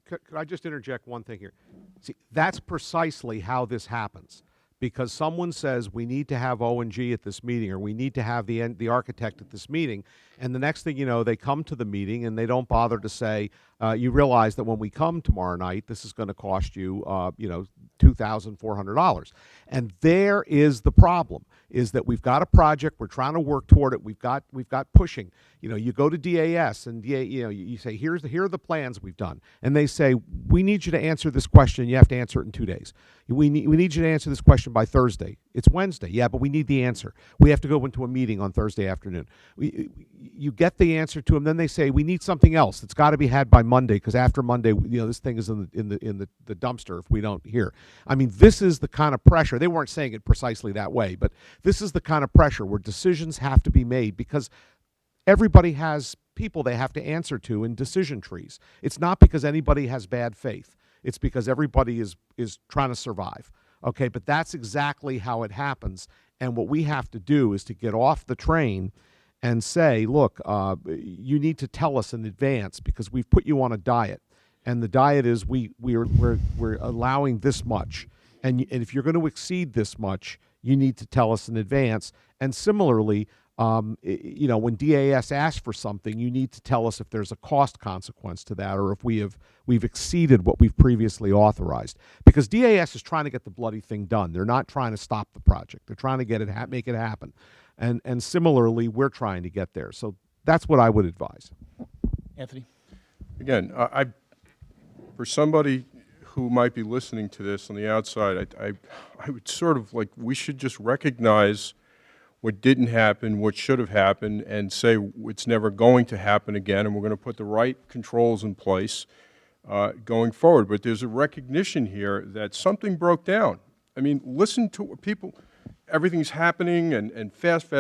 Could I just interject one thing here? See, that's precisely how this happens. Because someone says we need to have O&G at this meeting, or we need to have the architect at this meeting, and the next thing you know, they come to the meeting and they don't bother to say, you realize that when we come tomorrow night, this is going to cost you, $2,400. And there is the problem: is that we've got a project, we're trying to work toward it, we've got pushing. You go to DAS and you say, here are the plans we've done, and they say, we need you to answer this question. You have to answer it in 2 days. We need you to answer this question by Thursday. It's Wednesday, yeah, but we need the answer. We have to go into a meeting on Thursday afternoon. You get the answer to them, then they say, we need something else. It's got to be had by Monday, because after Monday, this thing is in the dumpster if we don't hear. I mean, this is the kind of pressure. They weren't saying it precisely that way, but this is the kind of pressure where decisions have to be made, because everybody has people they have to answer to in decision trees. It's not because anybody has bad faith. It's because everybody is trying to survive. Okay, but that's exactly how it happens. And what we have to do is to get off the train and say, look, you need to tell us in advance, because we've put you on a diet. And the diet is we're allowing this much. And if you're going to exceed this much, you need to tell us in advance. And similarly, when DAS asks for something, you need to tell us if there's a cost consequence to that, or if we've exceeded what we've previously authorized. Because DAS is trying to get the bloody thing done. They're not trying to stop the project. They're trying to make it happen. And similarly, we're trying to get there. So that's what I would advise. Anthony? Again, for somebody who might be listening to this on the outside, I would sort of like, we should just recognize what didn't happen, what should have happened, and say it's never going to happen again, and we're going to put the right controls in place going forward. But there's a recognition here that something broke down. I mean, listen to people. Everything's happening and fast.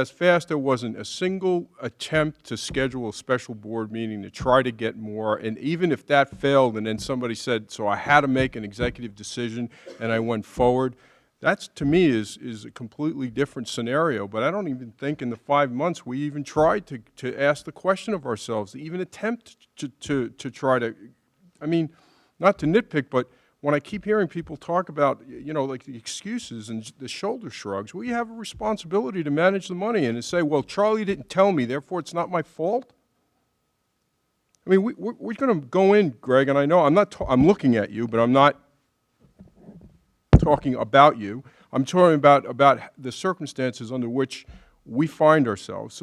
There wasn't a single attempt to schedule a special board meeting to try to get more. And even if that failed and then somebody said, so I had to make an executive decision and I went forward, that's, to me, is a completely different scenario. But I don't even think in the 5 months we even tried to ask the question of ourselves, to even attempt to try to, I mean, not to nitpick, but when I keep hearing people talk about, like the excuses and the shoulder shrugs, we have a responsibility to manage the money and to say, well, Charlie didn't tell me, therefore it's not my fault. I mean, we're going to go in, Greg, and I know I'm looking at you, but I'm not talking about you. I'm talking about the circumstances under which we find ourselves.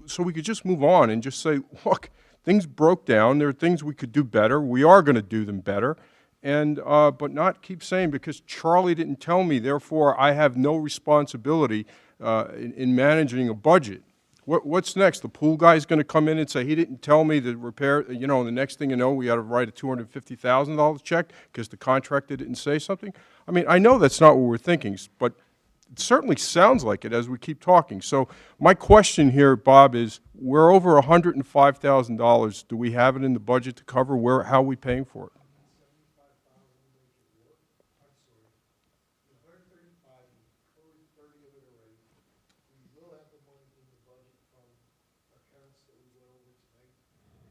So we could just move on and just say, look, things broke down. There are things we could do better. We are going to do them better. And, but not keep saying, because Charlie didn't tell me, therefore I have no responsibility in managing a budget. What's next? The pool guy's going to come in and say, he didn't tell me to repair, you know, and the next thing you know, we got to write a $250,000 check because the contractor didn't say something? I mean, I know that's not what we're thinking, but it certainly sounds like it as we keep talking. So my question here, Bob, is we're over $105,000. Do we have it in the budget to cover how are we paying for it?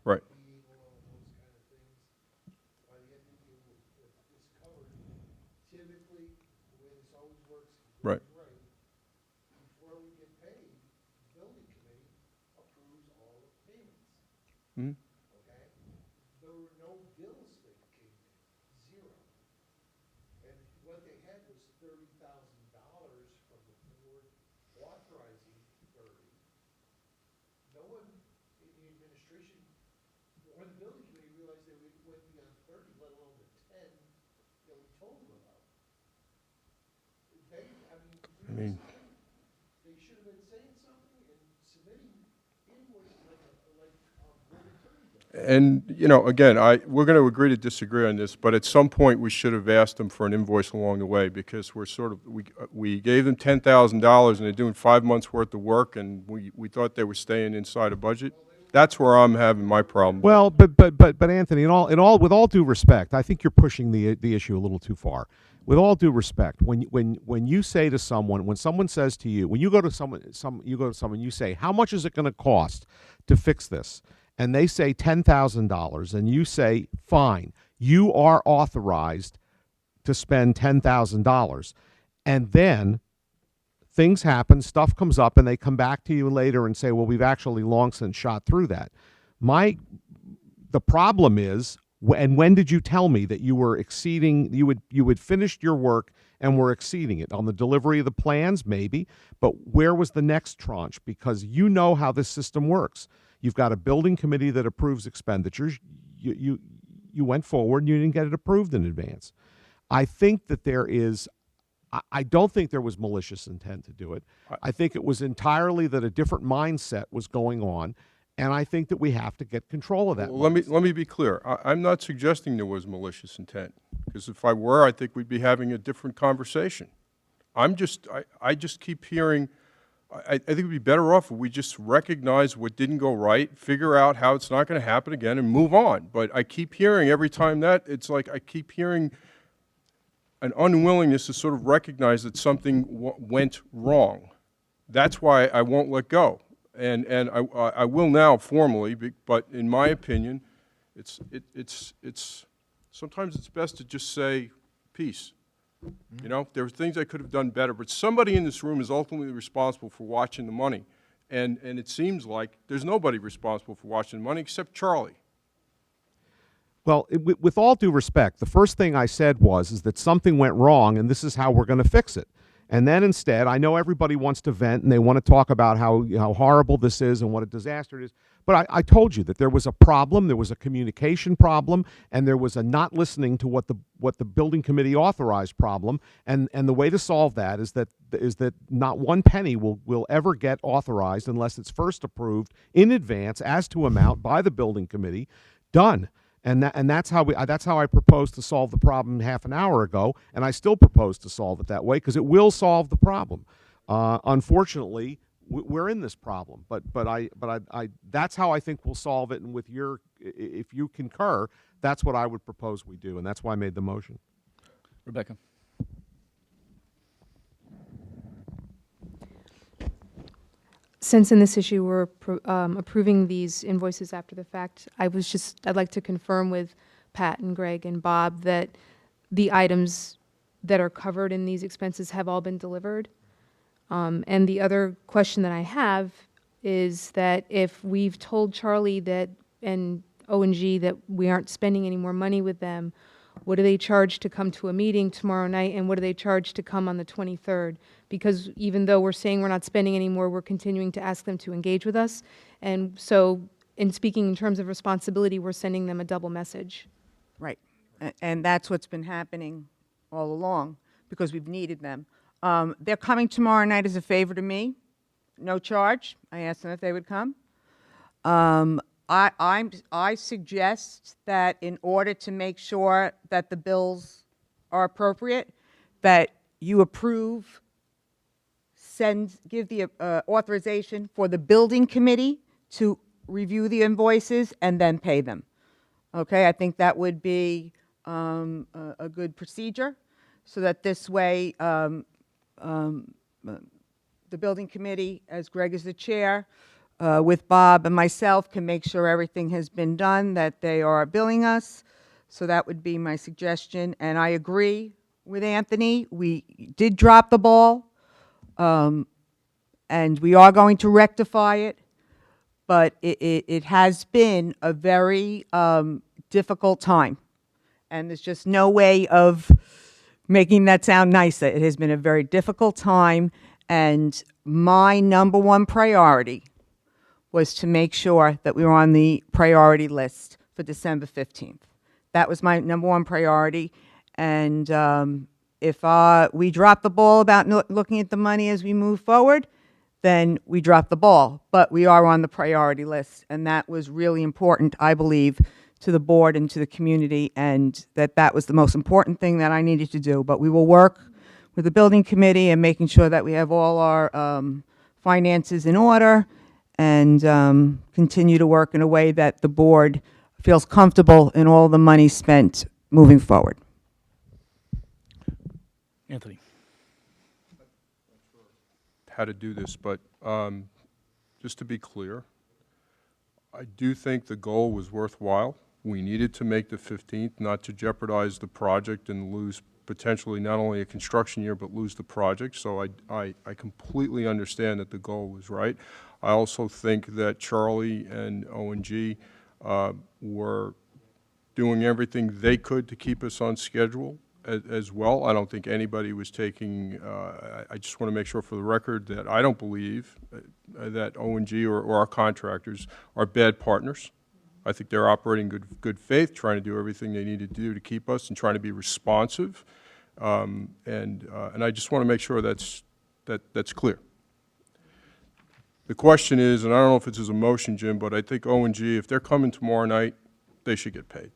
Right. Right. Mhm. I mean, and, you know, again, we're going to agree to disagree on this, but at some point we should have asked them for an invoice along the way, because we're sort of, we gave them $10,000 and they're doing 5 months worth of work, and we thought they were staying inside a budget. That's where I'm having my problem. Well, but Anthony, with all due respect, I think you're pushing the issue a little too far. With all due respect, when you say to someone, when someone says to you, when you go to someone, you say, how much is it going to cost to fix this? And they say $10,000, and you say, fine, you are authorized to spend $10,000. And then things happen, stuff comes up, and they come back to you later and say, well, we've actually long since shot through that. The problem is, and when did you tell me that you were exceeding, you had finished your work and were exceeding it? On the delivery of the plans, maybe, but where was the next tranche? Because you know how this system works. You've got a building committee that approves expenditures. You went forward and you didn't get it approved in advance. I think that I don't think there was malicious intent to do it. I think it was entirely that a different mindset was going on, and I think that we have to get control of that. Well, let me be clear. I'm not suggesting there was malicious intent, because if I were, I think we'd be having a different conversation. I just keep hearing, I think we'd be better off if we just recognize what didn't go right, figure out how it's not going to happen again, and move on. But I keep hearing every time that, it's like I keep hearing an unwillingness to sort of recognize that something went wrong. That's why I won't let go. And I will now formally, but in my opinion, sometimes it's best to just say peace. You know, there are things I could have done better, but somebody in this room is ultimately responsible for watching the money. And it seems like there's nobody responsible for watching the money except Charlie. Well, with all due respect, the first thing I said is that something went wrong and this is how we're going to fix it. And then instead, I know everybody wants to vent and they want to talk about how horrible this is and what a disaster it is. But I told you that there was a problem, there was a communication problem, and there was a not listening to what the building committee authorized problem. And the way to solve that is that not one penny will ever get authorized unless it's first approved in advance as to amount by the building committee. Done. And that's how I proposed to solve the problem half an hour ago, and I still propose to solve it that way because it will solve the problem. Unfortunately, we're in this problem, but that's how I think we'll solve it. And with if you concur, that's what I would propose we do, and that's why I made the motion. Rebecca. Since in this issue we're approving these invoices after the fact, I'd like to confirm with Pat and Greg and Bob that the items that are covered in these expenses have all been delivered. And the other question that I have is that if we've told Charlie and O&G that we aren't spending any more money with them, what do they charge to come to a meeting tomorrow night, and what do they charge to come on the 23rd? Because even though we're saying we're not spending anymore, we're continuing to ask them to engage with us. And so, in speaking in terms of responsibility, we're sending them a double message. Right. And that's what's been happening all along, because we've needed them. They're coming tomorrow night as a favor to me, no charge. I asked them if they would come. I suggest that in order to make sure that the bills are appropriate, that you approve, give the authorization for the building committee to review the invoices and then pay them. Okay, I think that would be a good procedure, so that this way the building committee, as Greg is the chair, with Bob and myself, can make sure everything has been done, that they are billing us. So that would be my suggestion. And I agree with Anthony. We did drop the ball, and we are going to rectify it. But it has been a very difficult time. And there's just no way of making that sound nicer. It has been a very difficult time. And my number one priority was to make sure that we were on the priority list for December 15th. That was my number one priority. And if we drop the ball about looking at the money as we move forward, then we drop the ball. But we are on the priority list, and that was really important, I believe, to the board and to the community, and that was the most important thing that I needed to do. But we will work with the building committee and making sure that we have all our finances in order, and continue to work in a way that the board feels comfortable in all the money spent moving forward. Anthony. How to do this, but just to be clear, I do think the goal was worthwhile. We needed to make the 15th, not to jeopardize the project and lose potentially not only a construction year, but lose the project. So I completely understand that the goal was right. I also think that Charlie and O&G were doing everything they could to keep us on schedule as well. I don't think anybody was taking, I just want to make sure for the record that I don't believe that O&G or our contractors are bad partners. I think they're operating good faith, trying to do everything they need to do to keep us and trying to be responsive. And I just want to make sure that's clear. The question is, and I don't know if it's a motion, Jim, but I think O&G, if they're coming tomorrow night, they should get paid.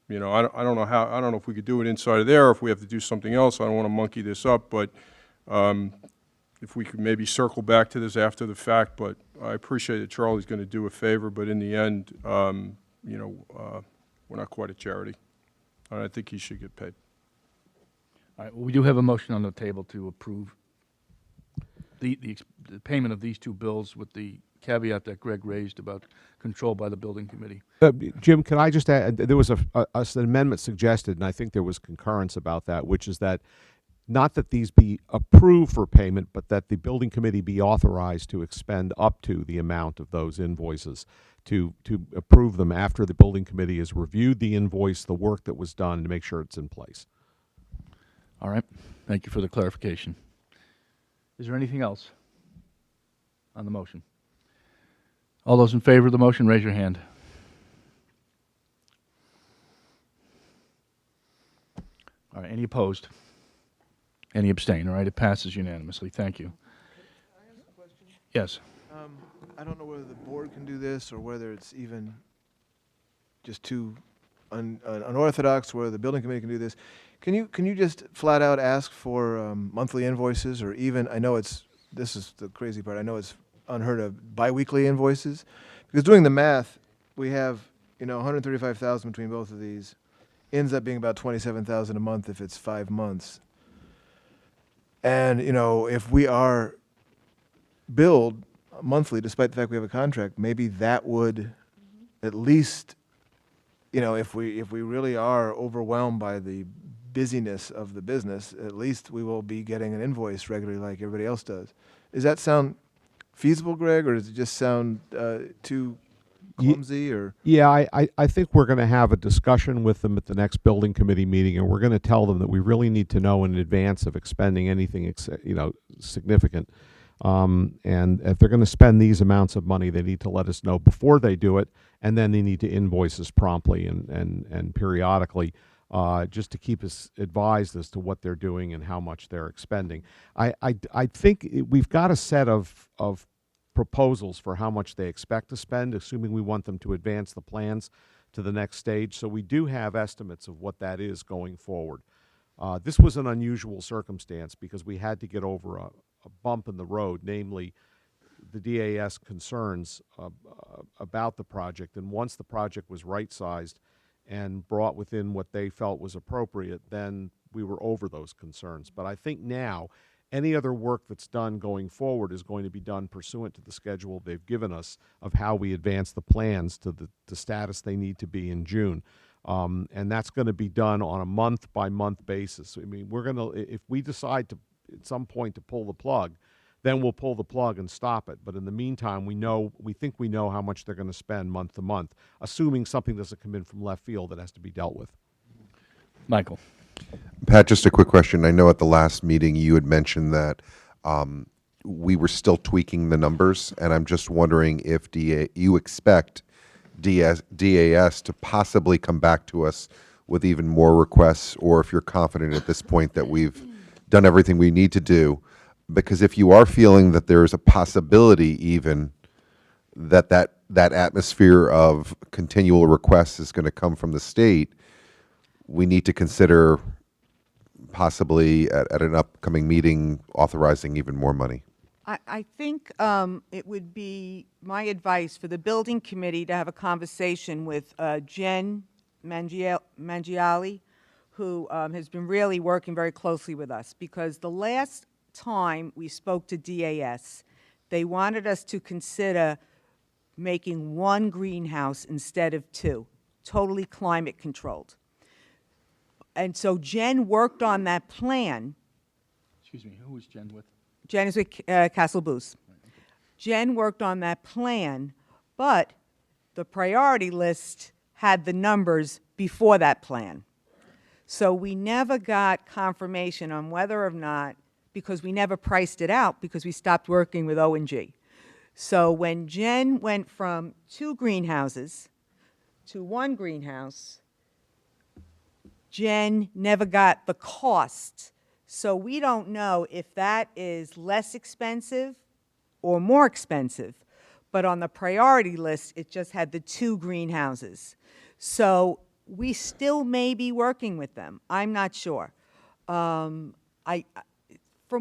You know, I don't know how, I don't know if we could do it inside of there, or if we have to do something else. I don't want to monkey this up, but if we could maybe circle back to this after the fact. But I appreciate that Charlie's going to do a favor, but in the end, you know, we're not quite a charity. And I think he should get paid. All right, well, we do have a motion on the table to approve the payment of these two bills with the caveat that Greg raised about control by the building committee. Jim, can I just add, there was an amendment suggested, and I think there was concurrence about that, which is that not that these be approved for payment, but that the building committee be authorized to expend up to the amount of those invoices, to approve them after the building committee has reviewed the invoice, the work that was done, to make sure it's in place. All right, thank you for the clarification. Is there anything else on the motion? All those in favor of the motion, raise your hand. All right, any opposed? Any abstain? All right, it passes unanimously. Thank you. Can I ask a question? Yes. I don't know whether the board can do this or whether it's even just too unorthodox, whether the building committee can do this. Can you just flat out ask for monthly invoices, or even, I know this is the crazy part, I know it's unheard of, biweekly invoices? Because doing the math, we have, you know, $135,000 between both of these, ends up being about $27,000 a month if it's 5 months. And, you know, if we are billed monthly, despite the fact we have a contract, maybe that would at least, you know, if we really are overwhelmed by the busyness of the business, at least we will be getting an invoice regularly like everybody else does. Does that sound feasible, Greg, or does it just sound too clumsy or? Yeah, I think we're going to have a discussion with them at the next building committee meeting, and we're going to tell them that we really need to know in advance of expending anything, significant. And if they're going to spend these amounts of money, they need to let us know before they do it, and then they need to invoice us promptly and periodically, just to keep us advised as to what they're doing and how much they're expending. I think we've got a set of proposals for how much they expect to spend, assuming we want them to advance the plans to the next stage. So we do have estimates of what that is going forward. This was an unusual circumstance because we had to get over a bump in the road, namely the DAS concerns about the project. And once the project was right-sized and brought within what they felt was appropriate, then we were over those concerns. But I think now, any other work that's done going forward is going to be done pursuant to the schedule they've given us of how we advance the plans to the status they need to be in June. And that's going to be done on a month-by-month basis. I mean, if we decide to, at some point, to pull the plug, then we'll pull the plug and stop it. But in the meantime, we think we know how much they're going to spend month to month, assuming something doesn't come in from left field that has to be dealt with. Michael. Pat, just a quick question. I know at the last meeting you had mentioned that we were still tweaking the numbers, and I'm just wondering if you expect DAS to possibly come back to us with even more requests, or if you're confident at this point that we've done everything we need to do. Because if you are feeling that there is a possibility even that atmosphere of continual requests is going to come from the state, we need to consider possibly at an upcoming meeting authorizing even more money. I think it would be my advice for the building committee to have a conversation with Jen Mangiali, who has been really working very closely with us, because the last time we spoke to DAS, they wanted us to consider making one greenhouse instead of two, totally climate controlled. And so Jen worked on that plan. Excuse me, who was Jen with? Jen is with Castle Booze. Jen worked on that plan, but the priority list had the numbers before that plan. So we never got confirmation on whether or not, because we never priced it out because we stopped working with O&G. So when Jen went from 2 greenhouses to 1 greenhouse, Jen never got the cost. So we don't know if that is less expensive or more expensive. But on the priority list, it just had the 2 greenhouses. So we still may be working with them. I'm not sure. From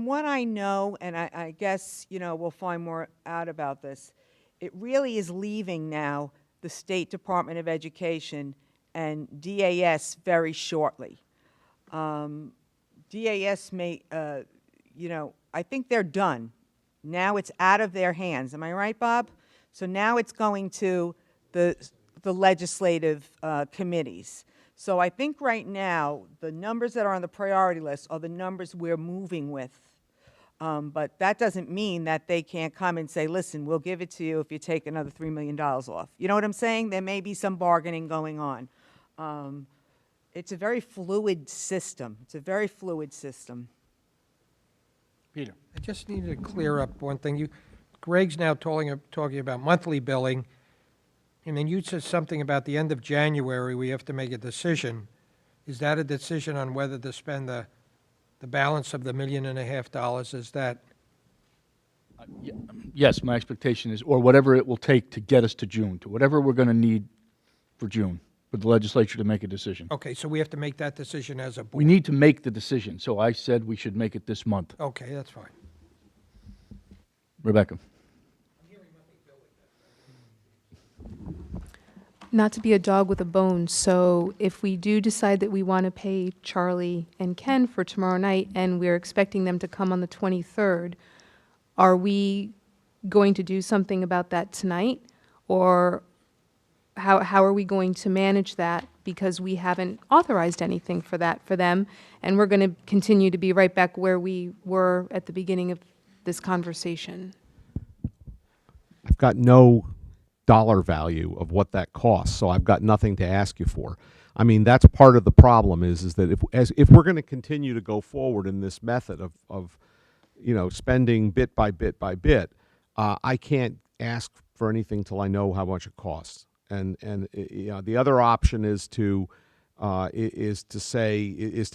what I know, and I guess, we'll find more out about this, it really is leaving now the State Department of Education and DAS very shortly. DAS may, I think they're done. Now it's out of their hands. Am I right, Bob? So now it's going to the legislative committees. So I think right now, the numbers that are on the priority list are the numbers we're moving with. But that doesn't mean that they can't come and say, listen, we'll give it to you if you take another $3 million off. You know what I'm saying? There may be some bargaining going on. It's a very fluid system. It's a very fluid system. Peter. I just needed to clear up one thing. Greg's now talking about monthly billing, and then you said something about the end of January, we have to make a decision. Is that a decision on whether to spend the balance of the $1.5 million? Is that? Yes, my expectation is, or whatever it will take to get us to June, to whatever we're going to need for June, for the legislature to make a decision. Okay, so we have to make that decision as a board? We need to make the decision, so I said we should make it this month. Okay, that's fine. Rebecca. Not to be a dog with a bone, so if we do decide that we want to pay Charlie and Ken for tomorrow night, and we're expecting them to come on the 23rd, are we going to do something about that tonight? Or how are we going to manage that? Because we haven't authorized anything for that for them, and we're going to continue to be right back where we were at the beginning of this conversation. I've got no dollar value of what that costs, so I've got nothing to ask you for. I mean, that's part of the problem is that if we're going to continue to go forward in this method of spending bit by bit by bit, I can't ask for anything till I know how much it costs. And the other option is to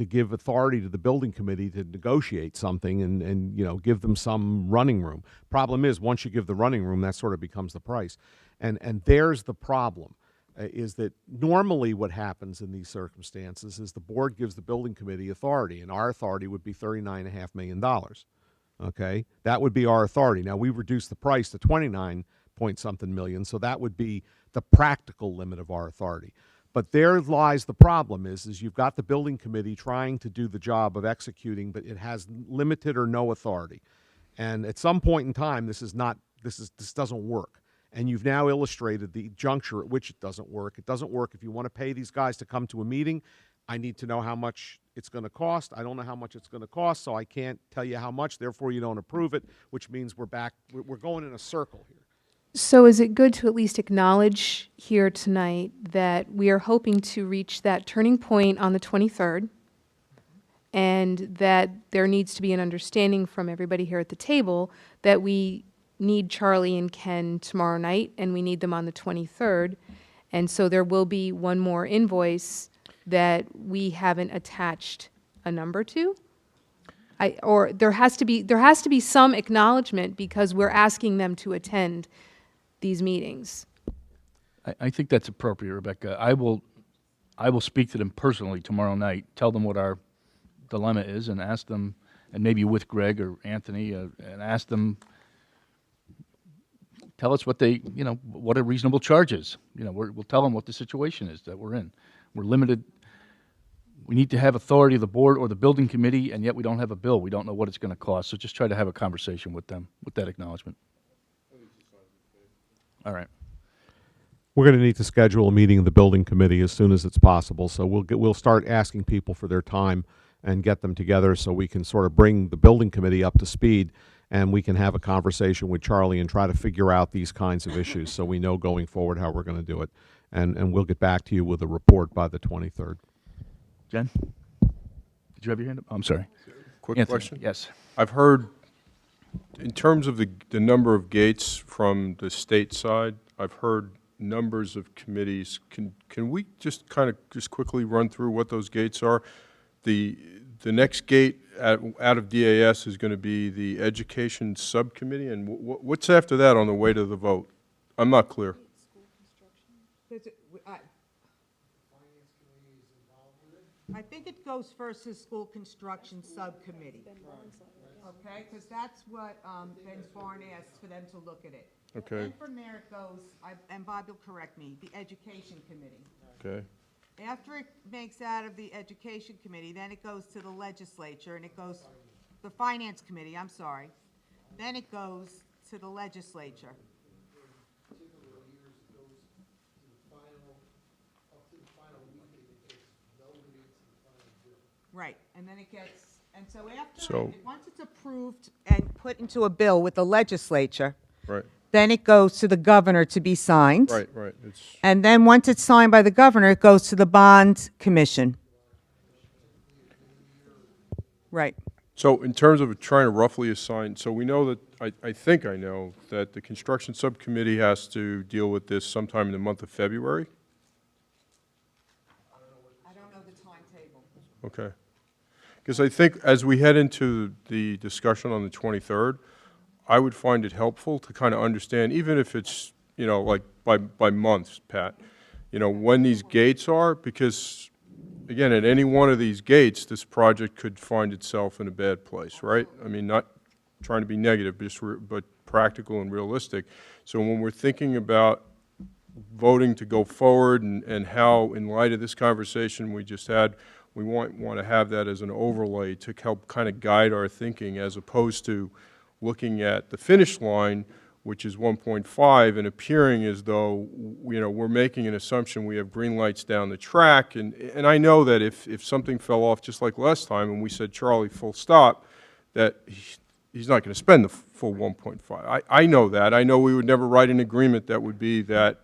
give authority to the building committee to negotiate something and give them some running room. Problem is, once you give the running room, that sort of becomes the price. And there's the problem, is that normally what happens in these circumstances is the board gives the building committee authority, and our authority would be $39.5 million. Okay? That would be our authority. Now, we reduced the price to 29 point something million, so that would be the practical limit of our authority. But there lies the problem is you've got the building committee trying to do the job of executing, but it has limited or no authority. And at some point in time, this doesn't work. And you've now illustrated the juncture at which it doesn't work. It doesn't work if you want to pay these guys to come to a meeting. I need to know how much it's going to cost. I don't know how much it's going to cost, so I can't tell you how much. Therefore, you don't approve it, which means we're going in a circle here. So is it good to at least acknowledge here tonight that we are hoping to reach that turning point on the 23rd, and that there needs to be an understanding from everybody here at the table that we need Charlie and Ken tomorrow night, and we need them on the 23rd, and so there will be one more invoice that we haven't attached a number to? Or there has to be some acknowledgement because we're asking them to attend these meetings. I think that's appropriate, Rebecca. I will speak to them personally tomorrow night, tell them what our dilemma is, and ask them, and maybe with Greg or Anthony, and ask them, tell us what what a reasonable charge is. We'll tell them what the situation is that we're in. We're limited. We need to have authority of the board or the building committee, and yet we don't have a bill. We don't know what it's going to cost. So just try to have a conversation with them with that acknowledgement. All right. We're going to need to schedule a meeting of the building committee as soon as it's possible. So we'll start asking people for their time and get them together so we can sort of bring the building committee up to speed, and we can have a conversation with Charlie and try to figure out these kinds of issues so we know going forward how we're going to do it. And we'll get back to you with a report by the 23rd. Jen, did you have your hand up? I'm sorry. Quick Anthony, question? Yes. I've heard, in terms of the number of gates from the state side, I've heard numbers of committees. Can we just kind of just quickly run through what those gates are? The next gate out of DAS is going to be the Education Subcommittee, and what's after that on the way to the vote? I'm not clear. I think it goes first to School Construction Subcommittee. Okay, because that's what Ben Farn asked for them to look at it. Okay. Then from there it goes, and Bob will correct me, the Education Committee. Okay. After it makes out of the Education Committee, then it goes to the legislature, and it goes, the Finance Committee, I'm sorry. Then it goes to the legislature. Right, and then it gets, and so after, once it's approved and put into a bill with the legislature, Right. then it goes to the governor to be signed. Right. And then once it's signed by the governor, it goes to the bond commission. Right. So in terms of trying to roughly assign, so we know that, I think I know, that the Construction Subcommittee has to deal with this sometime in the month of February? I don't know the timetable. Okay. Because I think as we head into the discussion on the 23rd, I would find it helpful to kind of understand, even if it's, like by months, Pat, when these gates are, because, again, at any one of these gates, this project could find itself in a bad place, right? I mean, not trying to be negative, but practical and realistic. So when we're thinking about voting to go forward and how, in light of this conversation we just had, we want to have that as an overlay to help kind of guide our thinking, as opposed to looking at the finish line, which is 1.5, and appearing as though, we're making an assumption we have green lights down the track. And I know that if something fell off just like last time and we said, Charlie, full stop, that he's not going to spend the full 1.5. I know that. I know we would never write an agreement that would be that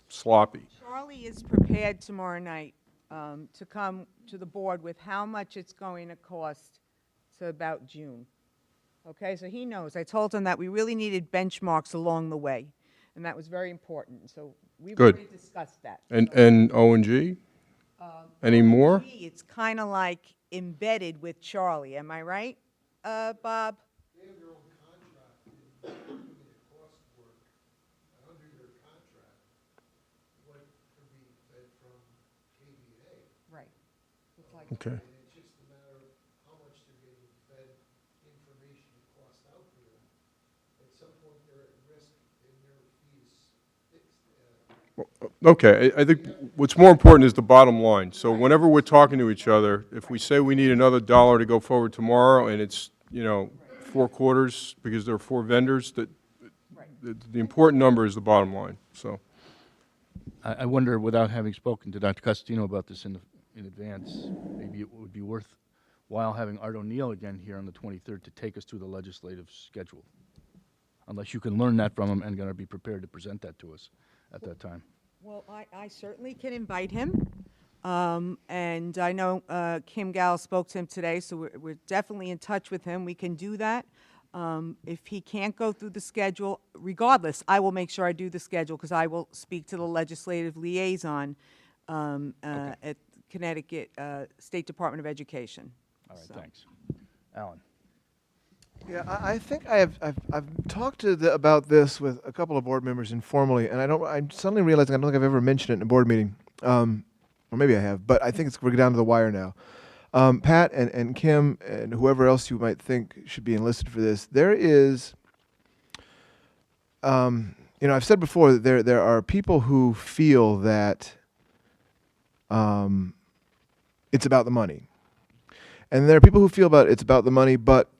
sloppy. Charlie is prepared tomorrow night to come to the board with how much it's going to cost to about June. Okay, so he knows. I told him that we really needed benchmarks along the way, and that was very important. So we've Good. already discussed that. And O&G? Any more? Gee, it's kind of like embedded with Charlie, am I right, Bob? They have their own contract, they give the cost work, and under your contract, what could be fed from KBA. Right. It's like, Okay. And it's just a matter of how much they're getting fed information and cost out for them. At some point, they're at risk and their fees fixed. Okay, I think what's more important is the bottom line. So whenever we're talking to each other, if we say we need another dollar to go forward tomorrow, and it's, 4 quarters, because there are 4 vendors, that, the important number is the bottom line, so. I wonder, without having spoken to Dr. Costantino about this in advance, maybe it would be worthwhile having Art O'Neill again here on the 23rd to take us through the legislative schedule. Unless you can learn that from him and going to be prepared to present that to us at that time. well, I certainly can invite him. And I know Kim Gal spoke to him today, so we're definitely in touch with him. We can do that. If he can't go through the schedule, regardless, I will make sure I do the schedule, because I will speak to the legislative liaison at Connecticut State Department of Education. All right, So. thanks. Alan? Yeah, I think I've talked about this with a couple of board members informally, and I'm suddenly realizing I don't think I've ever mentioned it in a board meeting, or maybe I have, but I think we're down to the wire now. Pat and Kim and whoever else you might think should be enlisted for this. There is, I've said before that there are people who feel that it's about the money, and there are people who feel it's about the money, but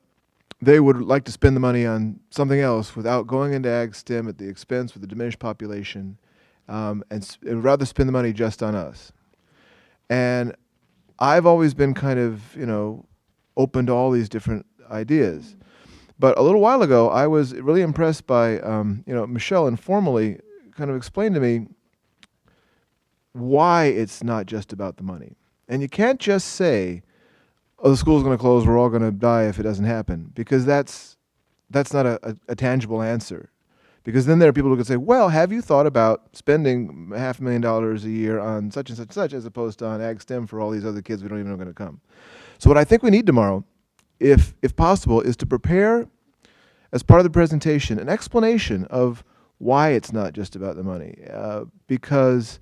they would like to spend the money on something else without going into Ag STEM at the expense of the diminished population, and rather spend the money just on us. And I've always been kind of, open to all these different ideas. But a little while ago, I was really impressed by, Michelle informally kind of explained to me why it's not just about the money. And you can't just say, oh, the school's going to close, we're all going to die if it doesn't happen, because that's not a tangible answer. Because then there are people who could say, well, have you thought about spending $500,000 a year on such and such and such, as opposed to on Ag STEM for all these other kids we don't even know are going to come? So what I think we need tomorrow, if possible, is to prepare, as part of the presentation, an explanation of why it's not just about the money. Because,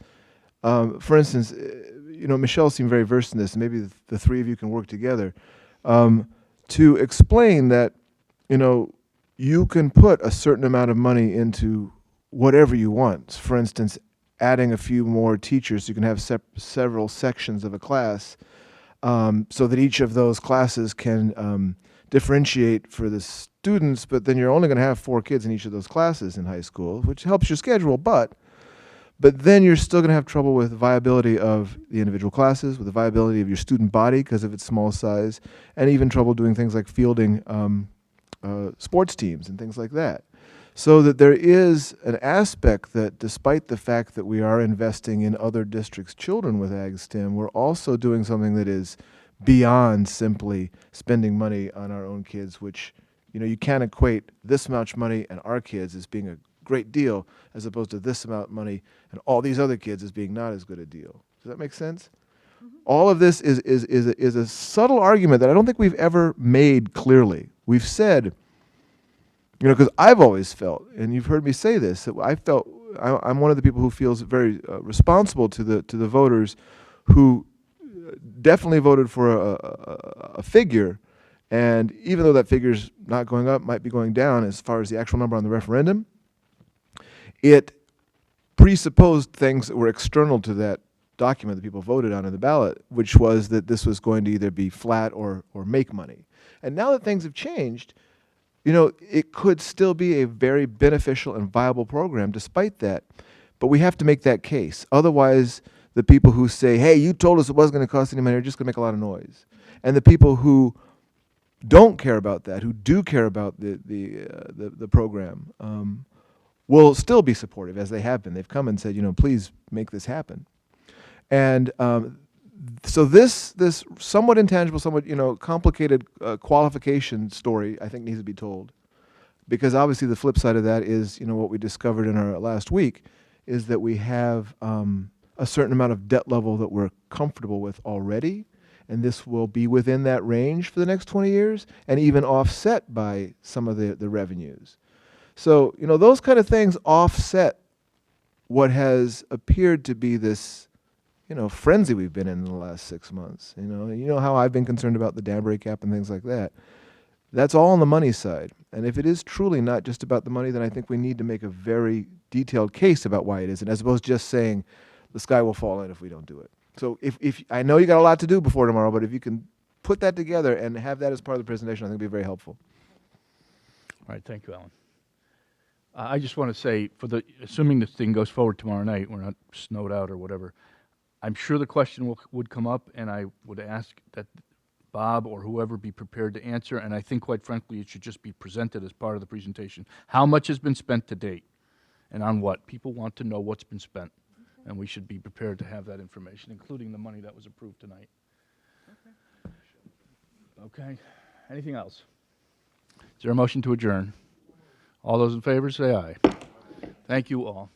for instance, Michelle seemed very versed in this, and maybe the three of you can work together to explain that, you can put a certain amount of money into whatever you want. For instance, adding a few more teachers, you can have several sections of a class, so that each of those classes can differentiate for the students, but then you're only going to have 4 kids in each of those classes in high school, which helps your schedule, but then you're still going to have trouble with the viability of the individual classes, with the viability of your student body because of its small size, and even trouble doing things like fielding sports teams and things like that. So that there is an aspect that, despite the fact that we are investing in other districts' children with Ag STEM, we're also doing something that is beyond simply spending money on our own kids, which, you can't equate this much money and our kids as being a great deal, as opposed to this amount of money and all these other kids as being not as good a deal. Does that make sense? Mm-hmm. All of this is a subtle argument that I don't think we've ever made clearly. We've said, because I've always felt, and you've heard me say this, that I'm one of the people who feels very responsible to the voters who definitely voted for a figure, and even though that figure's not going up, might be going down as far as the actual number on the referendum, it presupposed things that were external to that document that people voted on in the ballot, which was that this was going to either be flat or make money. And now that things have changed, it could still be a very beneficial and viable program despite that. But we have to make that case. Otherwise, the people who say, hey, you told us it wasn't going to cost any money are just going to make a lot of noise. And the people who don't care about that, who do care about the program, will still be supportive, as they have been. They've come and said, please make this happen. And so this somewhat intangible, somewhat complicated qualification story, I think, needs to be told, because obviously the flip side of that is what we discovered in our last week is that we have a certain amount of debt level that we're comfortable with already, and this will be within that range for the next 20 years, and even offset by some of the revenues. So those kind of things offset what has appeared to be this frenzy we've been in the last 6 months. You know how I've been concerned about the Danbury cap and things like that. That's all on the money side. And if it is truly not just about the money, then I think we need to make a very detailed case about why it isn't, as opposed to just saying the sky will fall in if we don't do it. So if I know you got a lot to do before tomorrow, but if you can put that together and have that as part of the presentation, I think it'd be very helpful. All right, thank you, Alan. I just want to say, assuming this thing goes forward tomorrow night, we're not snowed out or whatever, I'm sure the question would come up, and I would ask that Bob or whoever be prepared to answer, and I think, quite frankly, it should just be presented as part of the presentation. How much has been spent to date, and on what? People want to know what's been spent, and we should be prepared to have that information, including the money that was approved tonight. Okay. Anything else? Is there a motion to adjourn? All those in favor say aye. Thank you all.